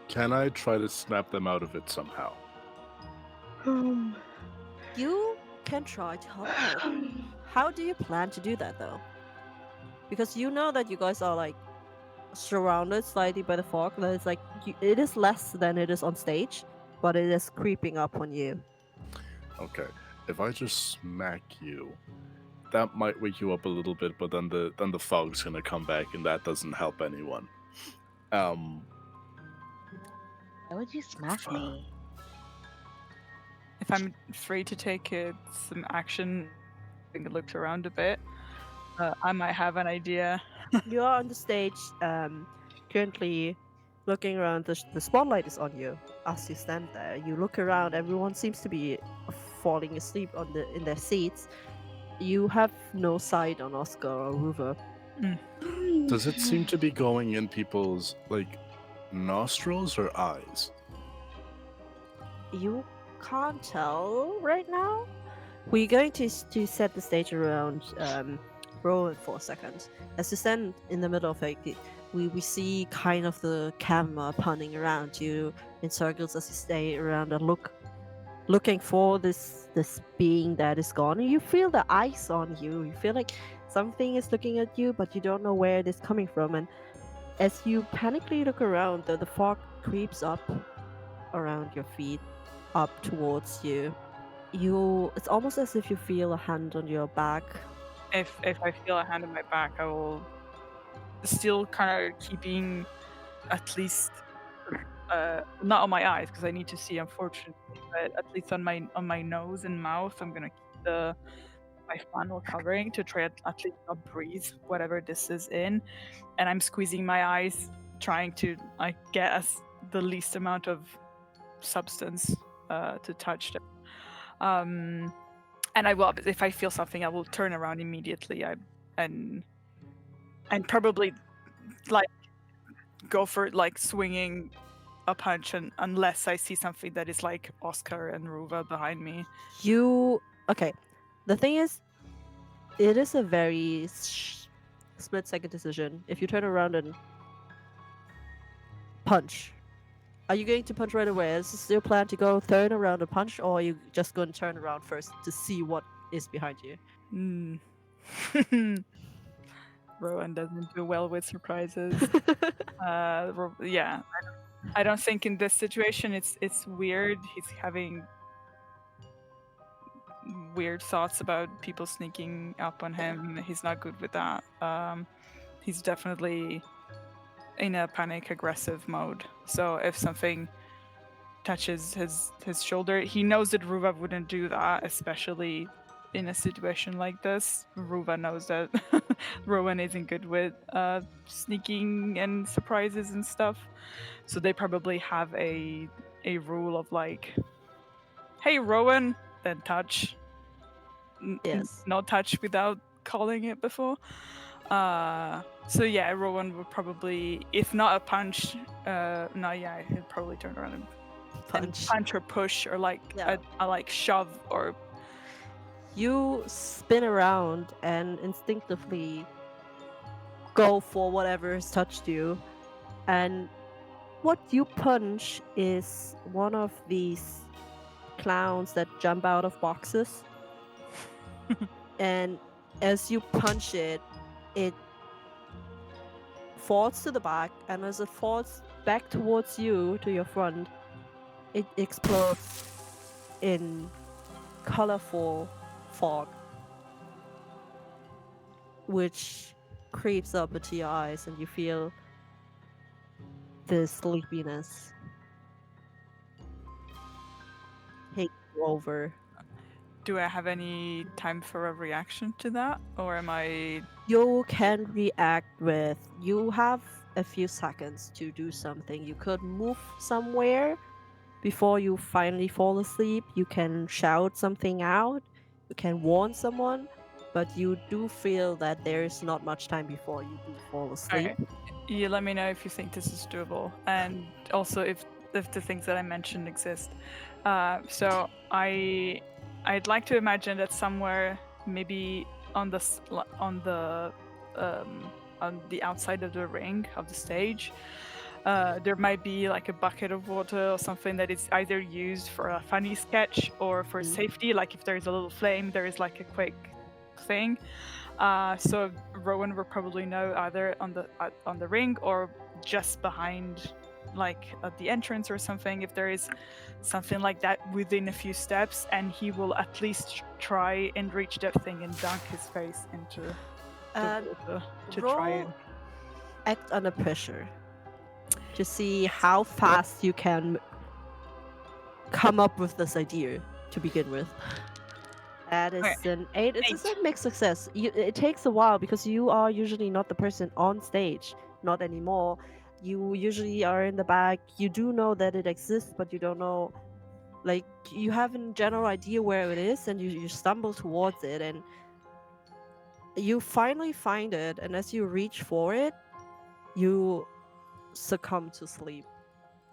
Can I try to snap them out of it somehow? You can try to help out. How do you plan to do that though? Because you know that you guys are like surrounded slightly by the fog. That it's like it is less than it is on stage, but it is creeping up on you. Okay. If I just smack you, that might wake you up a little bit, but then the fog's gonna come back, and that doesn't help anyone. Um, why would you smack me? If I'm free to take some action, I think I looked around a bit. I might have an idea. You are on the stage, currently looking around. The spotlight is on you as you stand there. You look around. Everyone seems to be falling asleep in their seats. You have no sight on Oscar or Ruva. does it seem to be going in people's like nostrils or eyes? You can't tell right now. We're going to set the stage around Rowan for a second. As you stand in the middle of it, we see kind of the camera punning around you in circles as you stay around and looking for this being that is gone. And you feel the eyes on you. You feel like something is looking at you, but you don't know where it is coming from. And as you panically look around, the fog creeps up around your feet, up towards you. It's almost as if you feel a hand on your back. If I feel a hand on my back, I will still kind of keeping at least not on my eyes because I need to see, unfortunately, but at least on my nose and mouth, I'm gonna keep my funnel covering to try at least not breathe whatever this is in, and I'm squeezing my eyes, trying to like get the least amount of substance to touch them. And I will, if I feel something, I will turn around immediately. And probably like go for like swinging a punch, and unless I see something that is like Oscar and Ruva behind me. Okay. The thing is, it is a very split-second decision. If you turn around and punch, are you going to punch right away? Is this your plan to go turn around and punch, or are you just going to turn around first to see what is behind you? Rowan doesn't do well with surprises. Yeah, I don't think in this situation it's weird. He's having weird thoughts about people sneaking up on him. He's not good with that. He's definitely in a panic aggressive mode. So if something touches his shoulder, he knows that Ruva wouldn't do that, especially in a situation like this. Ruva knows that Rowan isn't good with sneaking and surprises and stuff. So they probably have a rule of like, hey Rowan, then touch. Yes. Not touch without calling it before. So yeah, Rowan would probably, if not a punch, no, yeah, he'd probably turn around and Punch. punch or push or like Yeah. a like shove or You spin around and instinctively go for whatever has touched you. And what you punch is one of these clowns that jump out of boxes. And as you punch it, it falls to the back. And as it falls back towards you, to your front, it explodes in colorful fog, which creeps up into your eyes, and you feel this sleepiness take you over. Do I have any time for a reaction to that, or am I? You can react with, you have a few seconds to do something. You could move somewhere before you finally fall asleep. You can shout something out. You can warn someone. But you do feel that there is not much time before you do fall asleep. Okay. You let me know if you think this is doable, and also if the things that I mentioned exist. So I'd like to imagine that somewhere, maybe on the on the outside of the ring of the stage, there might be like a bucket of water or something that is either used for a funny sketch or for safety. Like if there's a little flame, there is like a quick thing. So Rowan will probably know either on the ring or just behind, like at the entrance or something, if there is something like that within a few steps, and he will at least try and reach that thing and dunk his face into the water to try and. Act under pressure to see how fast you can come up with this idea to begin with. That is Okay. an 8. It's a 8. mixed success. It takes a while because you are usually not the person on stage, not anymore. You usually are in the back. You do know that it exists, but you don't know. Like, you have a general idea where it is, and you stumble towards it, and you finally find it. And as you reach for it, you succumb to sleep,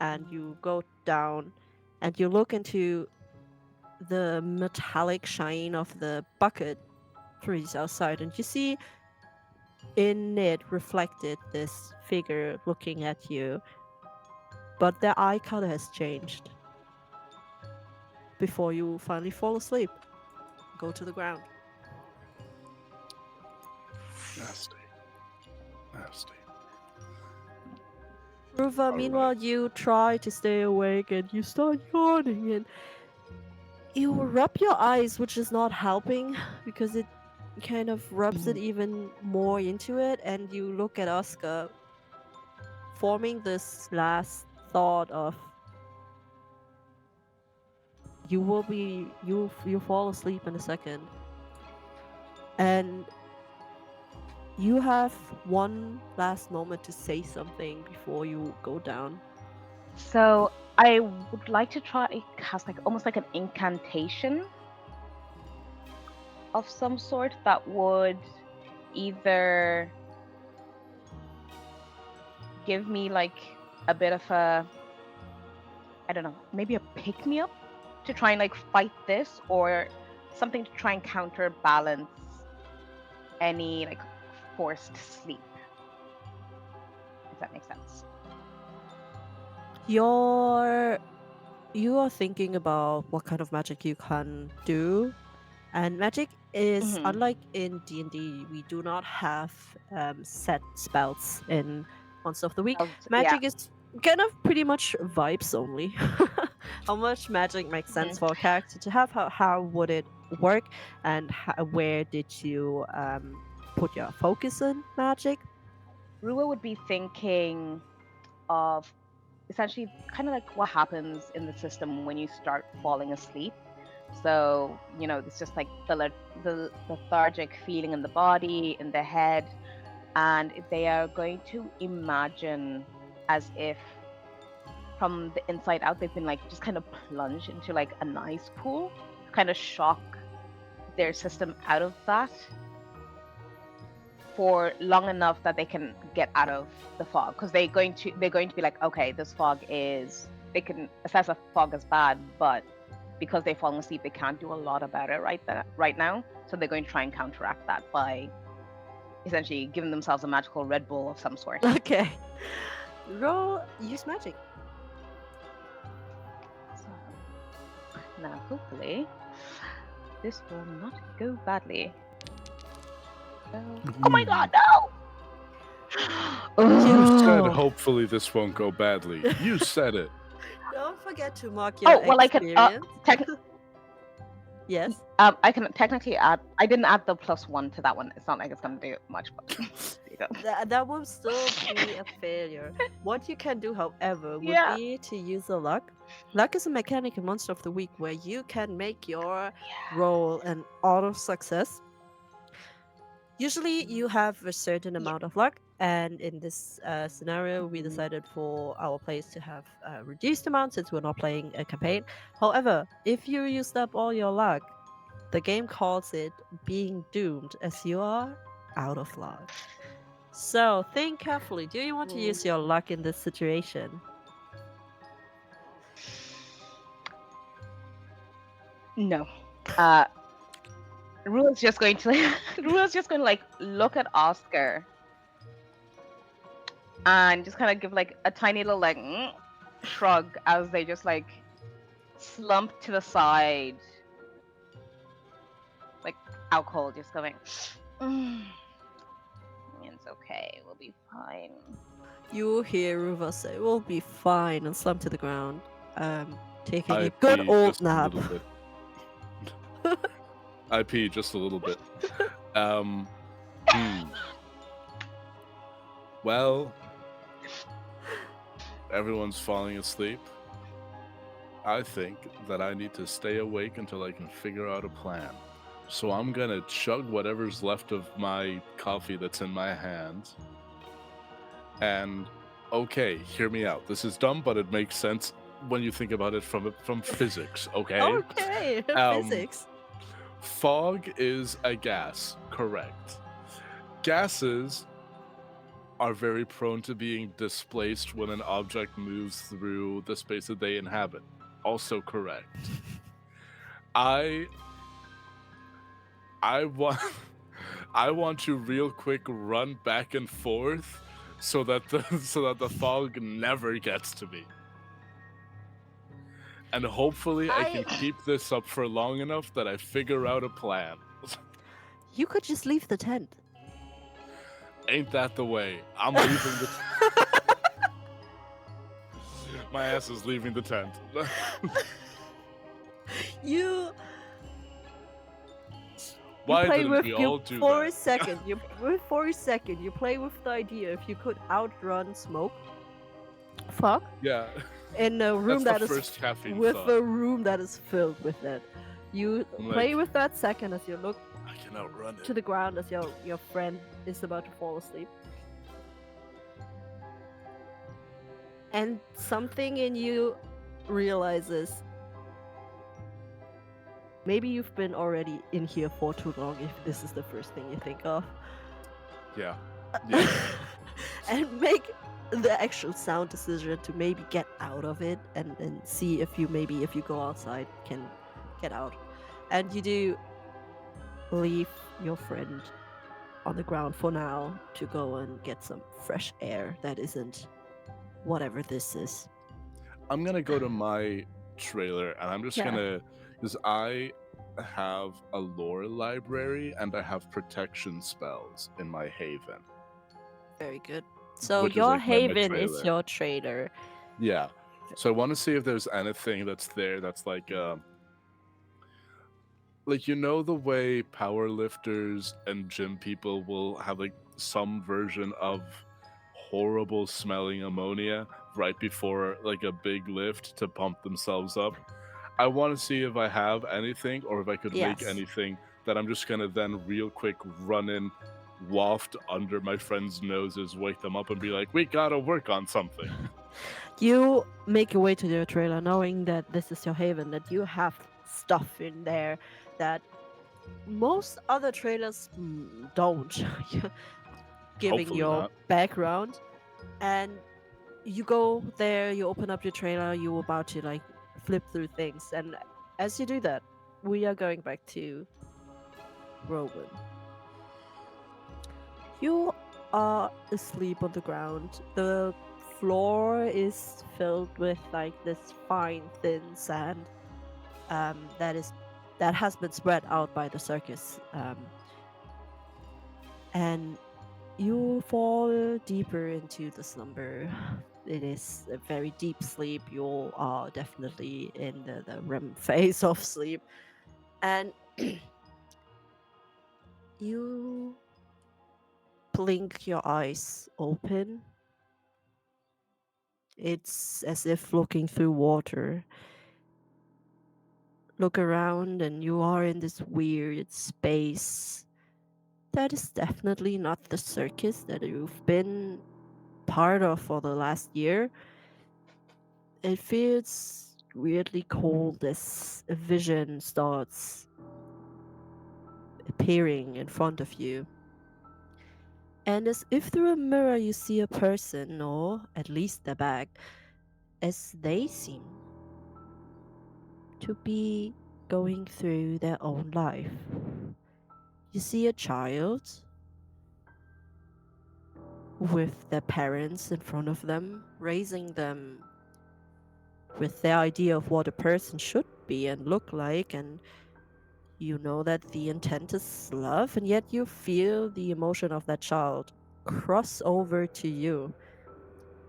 and you go down, and you look into the metallic shine of the bucket trees outside, and you see in it reflected this figure looking at you, but their eye color has changed before you finally fall asleep, go to the ground. Nasty. Nasty. Ruva, All meanwhile, you try to stay awake and you start yawning, and you rub your eyes, which is not helping because it kind of rubs it even more into it, and you look at Oscar, forming this last thought of, you fall asleep in a second, and you have one last moment to say something before you go down. So I would like to try cast like almost like an incantation of some sort that would either give me like a bit of a, I don't know, maybe a pick me up to try and like fight this, or something to try and counterbalance any like forced sleep. If that makes sense. You are thinking about what kind of magic you can do, and magic is Mhm. unlike in D&D. We do not have set spells in Monster of the Week. Yeah. Magic is kind of pretty much vibes only. How much magic makes sense Mhm. for a character to have? How would it work? And where did you put your focus in magic? Rua would be thinking of essentially kind of like what happens in the system when you start falling asleep. So, it's just like the lethargic feeling in the body, in the head, and they are going to imagine as if from the inside out they've been like just kind of plunged into like an ice pool, kind of shock their system out of that for long enough that they can get out of the fog, because they're going to be like, okay, this fog is, they can assess a fog as bad, but because they've fallen asleep, they can't do a lot about it right now. So they're going to try and counteract that by essentially giving themselves a magical Red Bull of some sort. Okay. Roll use magic. So, now, hopefully, this will not go badly. Oh my god, no! You said Oh. hopefully this won't go badly. You said it. Don't forget to mark your Oh, well, I can. experience. Yes. I can technically add. I didn't add the +1 to that one. It's not like it's gonna do much, but there you go. That will still be a failure. What you can do, however, would Yeah. be to use the luck. Luck is a mechanic in Monster of the Week where you can make your roll an auto success. Usually, you have a certain amount of luck, and in this scenario, we decided for our players to have a reduced amount since we're not playing a campaign. However, if you used up all your luck, the game calls it being doomed as you are out of luck. So think carefully. Do you want to use your luck in this situation? No. Rua's just going to like look at Oscar and just kind of give like a tiny little like shrug as they just like slump to the side, like alcohol just going. It's okay, we'll be fine. You hear Ruva say, "We'll be fine," and slump to the ground, taking I a good pee old just a nap. little bit. I pee just a little bit. Well, everyone's falling asleep. I think that I need to stay awake until I can figure out a plan. So I'm gonna chug whatever's left of my coffee that's in my hands. And okay, hear me out. This is dumb, but it makes sense when you think about it from physics. Okay. Okay, physics. Fog is a gas, correct. Gases are very prone to being displaced when an object moves through the space that they inhabit. Also correct. I want I want to real quick run back and forth so that the fog never gets to me. And hopefully I can keep this up for long enough that I figure out a plan. You could just leave the tent. Ain't that the way? I'm leaving the My ass is leaving the tent. You Why play didn't with we you all do for that? a second. For a second, you play with the idea if you could outrun smoke, fog, Yeah. in a room That's that the is first caffeine with thought. a room that is filled with it. You I'm play like, with that second as you look I can outrun to it. the ground as your friend is about to fall asleep. And something in you realizes maybe you've been already in here for too long if this is the first thing you think of. Yeah. And make the actual sound decision to maybe get out of it and see if you go outside can get out. And you do leave your friend on the ground for now to go and get some fresh air that isn't whatever this is. I'm gonna go to my trailer and I'm just gonna, because I have a lore library and I have protection spells in my haven. Very good. So Which is your like my haven is trailer. your trailer. Yeah. So I want to see if there's anything that's there that's like you know the way power lifters and gym people will have like some version of horrible smelling ammonia right before like a big lift to pump themselves up. I want to see if I have anything or if I could make Yes. anything that I'm just gonna then real quick run in, waft under my friends' noses, wake them up and be like, we gotta work on something. You make your way to your trailer knowing that this is your haven, that you have stuff in there that most other trailers don't. Giving Hopefully your not. background. And you go there, you open up your trailer, you're about to like flip through things, and As you do that, we are going back to Rowan. You are asleep on the ground. The floor is filled with like this fine, thin sand that is that has been spread out by the circus. And you fall deeper into the slumber. It is a very deep sleep. You are definitely in the REM phase of sleep. And you blink your eyes open. It's as if looking through water. Look around, and you are in this weird space. That is definitely not the circus that you've been part of for the last year. It feels weirdly cold as a vision starts appearing in front of you. And as if through a mirror, you see a person, or at least their back, as they seem to be going through their own life. You see a child with their parents in front of them, raising them with their idea of what a person should be and look like, and you know that the intent is love, and yet you feel the emotion of that child cross over to you.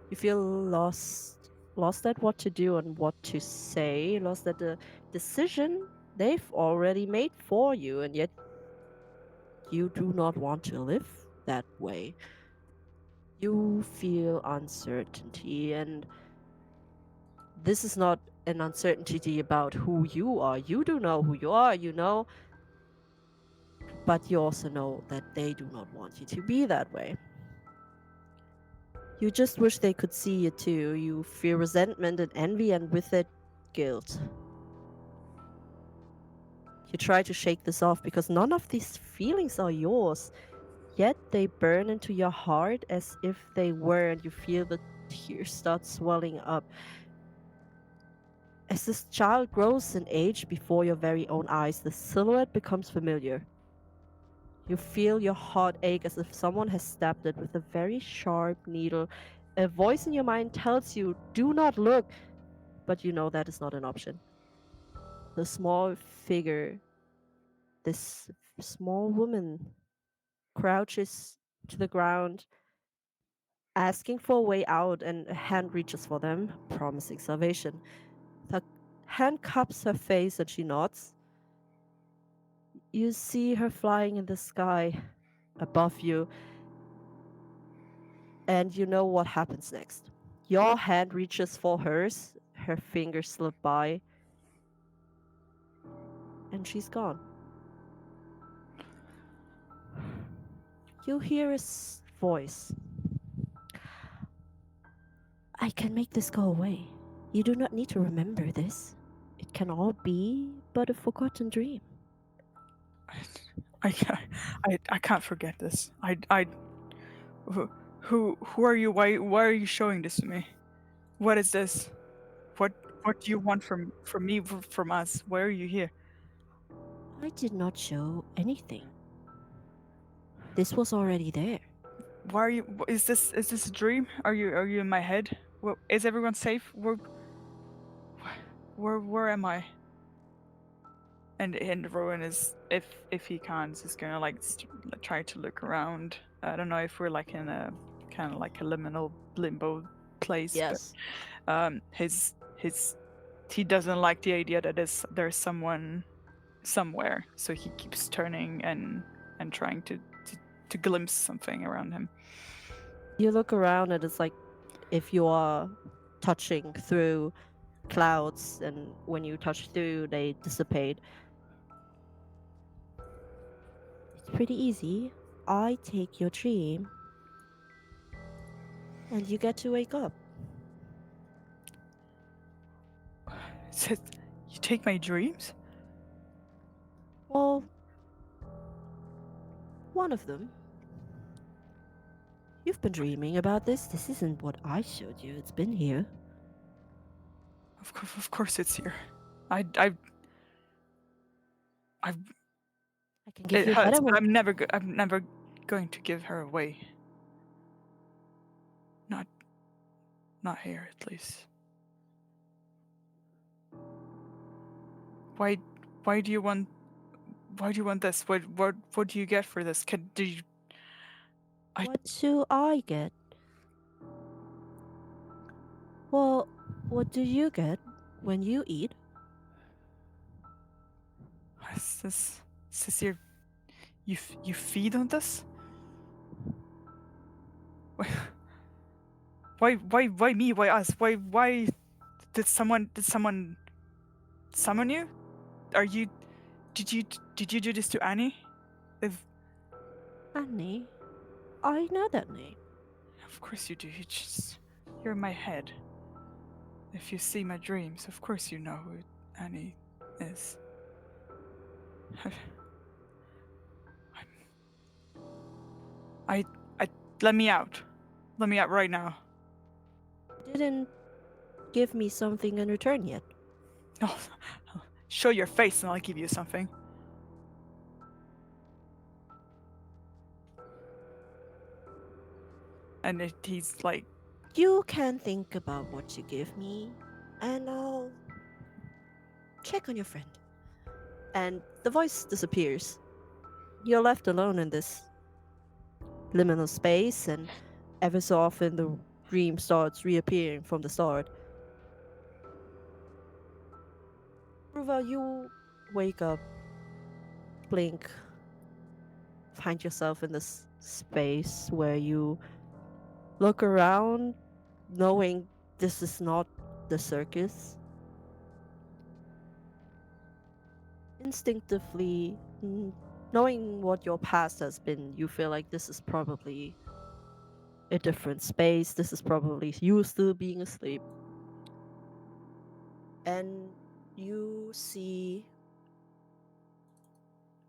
You feel lost at what to do and what to say, lost at the decision they've already made for you, and yet you do not want to live that way. You feel uncertainty, and this is not an uncertainty about who you are. You do know who you are, you know, but you also know that they do not want you to be that way. You just wish they could see you too. You feel resentment and envy, and with it, guilt. You try to shake this off because none of these feelings are yours, yet they burn into your heart as if they were, and you feel the tears start swelling up. As this child grows in age before your very own eyes, the silhouette becomes familiar. You feel your heart ache as if someone has stabbed it with a very sharp needle. A voice in your mind tells you, do not look, but you know that is not an option. The small figure, this small woman, crouches to the ground, asking for a way out, and a hand reaches for them, promising salvation. The hand cups her face and she nods. You see her flying in the sky above you, and you know what happens next. Your hand reaches for hers, her fingers slip by, and she's gone. You hear his voice. I can make this go away. You do not need to remember this. It can all be but a forgotten dream. I can't forget this. Who, who are you? Why are you showing this to me? What is this? What what do you want from me from us? Why are you here? I did not show anything. This was already there. Why are you? Is this a dream? Are you in my head? Is everyone safe? Where am I? And Rowan is if he can't, is gonna like try to look around. I don't know if we're like in a kind of like a liminal limbo place, but Yes. his he doesn't like the idea that there's someone somewhere, so he keeps turning and trying to glimpse something around him. You look around and it's like if you are touching through clouds, and when you touch through, they dissipate. It's pretty easy. I take your dream, and you get to wake up. Says, you take my dreams? Well, one of them. You've been dreaming about this. This isn't what I showed you. It's been here. Of course it's here. I I I can give it you a better hurts, but one. I'm never going to give her away. Not not here, at least. Why why do you want why do you want this? What do you get for this? Do you I What do I get? Well, what do you get when you eat? is this your you feed on this? Why why me? Why us? Why did someone summon you? Are you did you did you do this to Annie? If, Annie, I know that name. of course you do. You're in my head. If you see my dreams, of course you know who Annie is. I I let me out. Let me out right now. You didn't give me something in return yet. Oh, show your face and I'll give you something. And he's like, You can think about what you give me, and I'll check on your friend. And the voice disappears. You're left alone in this liminal space, and ever so often the dream starts reappearing from the start. Ruva, you wake up, blink, find yourself in this space where you look around, knowing this is not the circus. Instinctively, knowing what your past has been, you feel like this is probably a different space. This is probably you still being asleep. And you see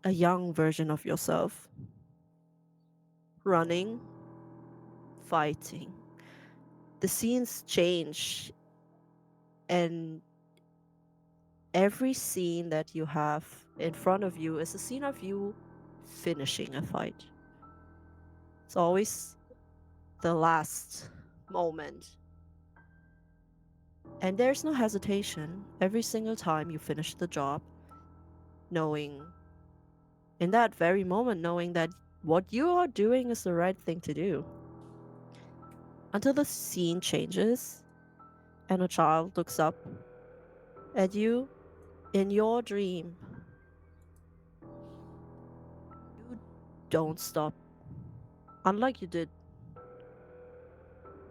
a young version of yourself running, fighting. The scenes change, and every scene that you have in front of you is a scene of you finishing a fight. It's always the last moment. And there's no hesitation every single time you finish the job, knowing in that very moment, knowing that what you are doing is the right thing to do. Until the scene changes and a child looks up at you in your dream. You don't stop, unlike you did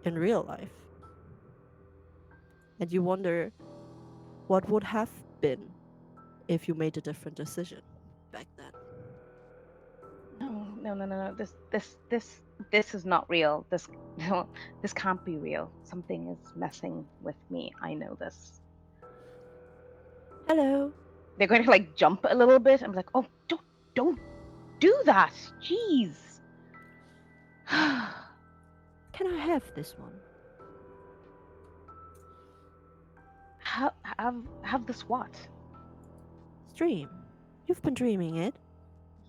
in real life. And you wonder what would have been if you made a different decision back then. No, no, no, no, no. This is not real. This no, this can't be real. Something is messing with me. I know this. Hello, They're going to like jump a little bit. I'm like, oh, don't do that. Jeez. can I have this one? have this what? Stream. You've been dreaming it.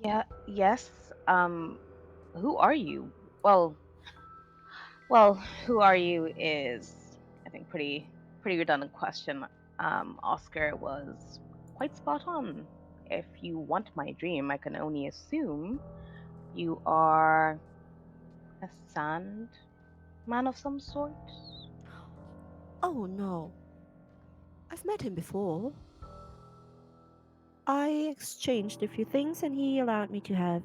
Yeah, yes. Who are you? Well, who are you is, I think, pretty redundant question. Oscar was quite spot on. If you want my dream, I can only assume you are a sand man of some sort. Oh no, I've met him before. I exchanged a few things and he allowed me to have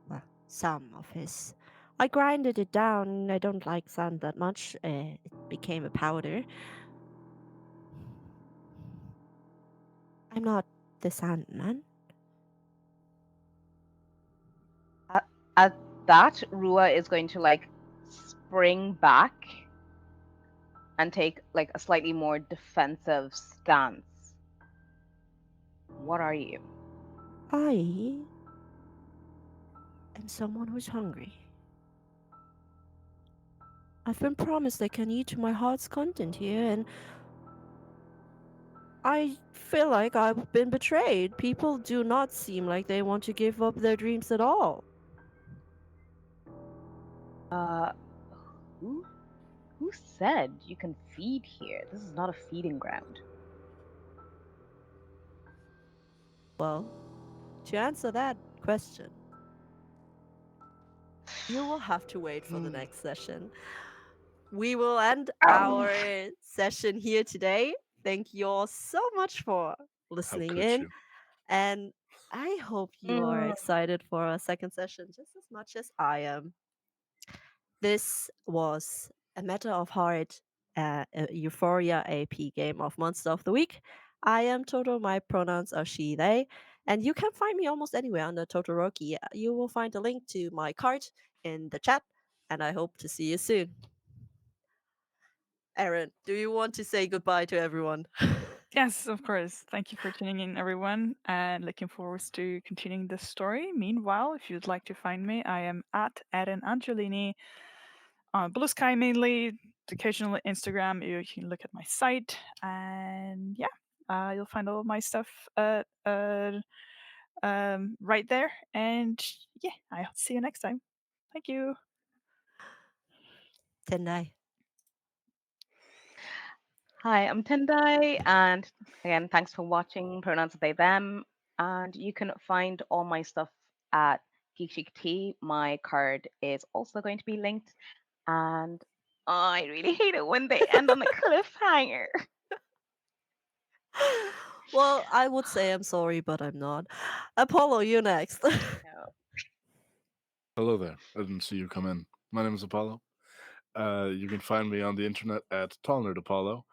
well, some of his. I grinded it down. I don't like sand that much. It became a powder. I'm not the Sandman. At, at that, Rua is going to like spring back and take like a slightly more defensive stance. What are you? I am someone who's hungry. I've been promised I can eat to my heart's content here, and I feel like I've been betrayed. People do not seem like they want to give up their dreams at all. Uh, who who said you can feed here? This is not a feeding ground. Well, to answer that question, you will have to wait for the Hmm. next session. We will end Um, our session here today. Thank you all so much for How listening could in. you? And I hope you are mm, excited for our second session just as much as I am. This was a matter of heart, a Euphoria AP game of Monster of the Week. I am Toto. My pronouns are she, they. And you can find me almost anywhere under Totoroki. You will find a link to my card in the chat. And I hope to see you soon. Aaron, do you want to say goodbye to everyone? Yes, of course. Thank you for tuning in, everyone, and looking forward to continuing this story. Meanwhile, if you'd like to find me, I am at Erin Angelini on Blue Sky mainly, occasionally Instagram. You can look at my site, and yeah, you'll find all of my stuff right there. And yeah, I'll see you next time. Thank you. Tendai. Hi, I'm Tendai, and again, thanks for watching Pronouns They Them. And you can find all my stuff at Geek Chic Tea. My card is also going to be linked, and I really hate it when they end on a cliffhanger. Well, I would say I'm sorry, but I'm not. Apollo, you next. No. Hello there. I didn't see you come in. My name is Apollo. You can find me on the internet at Tall Nerd Apollo.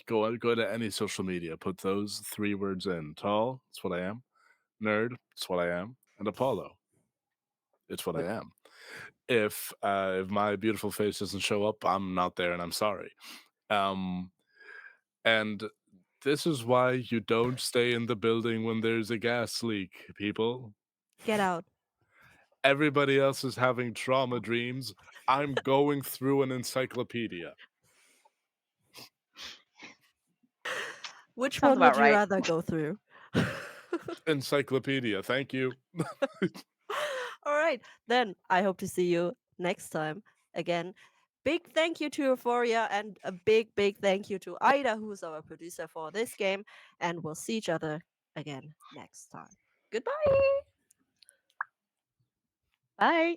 Go to any social media. Put those three words in. Tall, it's what I am. Nerd, it's what I am. And Apollo, it's what I am. If my beautiful face doesn't show up, I'm not there, and I'm sorry. Um, and this is why you don't stay in the building when there's a gas leak, people. Get out. Everybody else is having trauma dreams. I'm going through an encyclopedia. Which Sounds one about would you right. rather go through? Encyclopedia, thank you. All right, then I hope to see you next time again. Big thank you to Euphoria and a big, big thank you to Aida, who's our producer for this game. And we'll see each other again next time. Goodbye. Bye.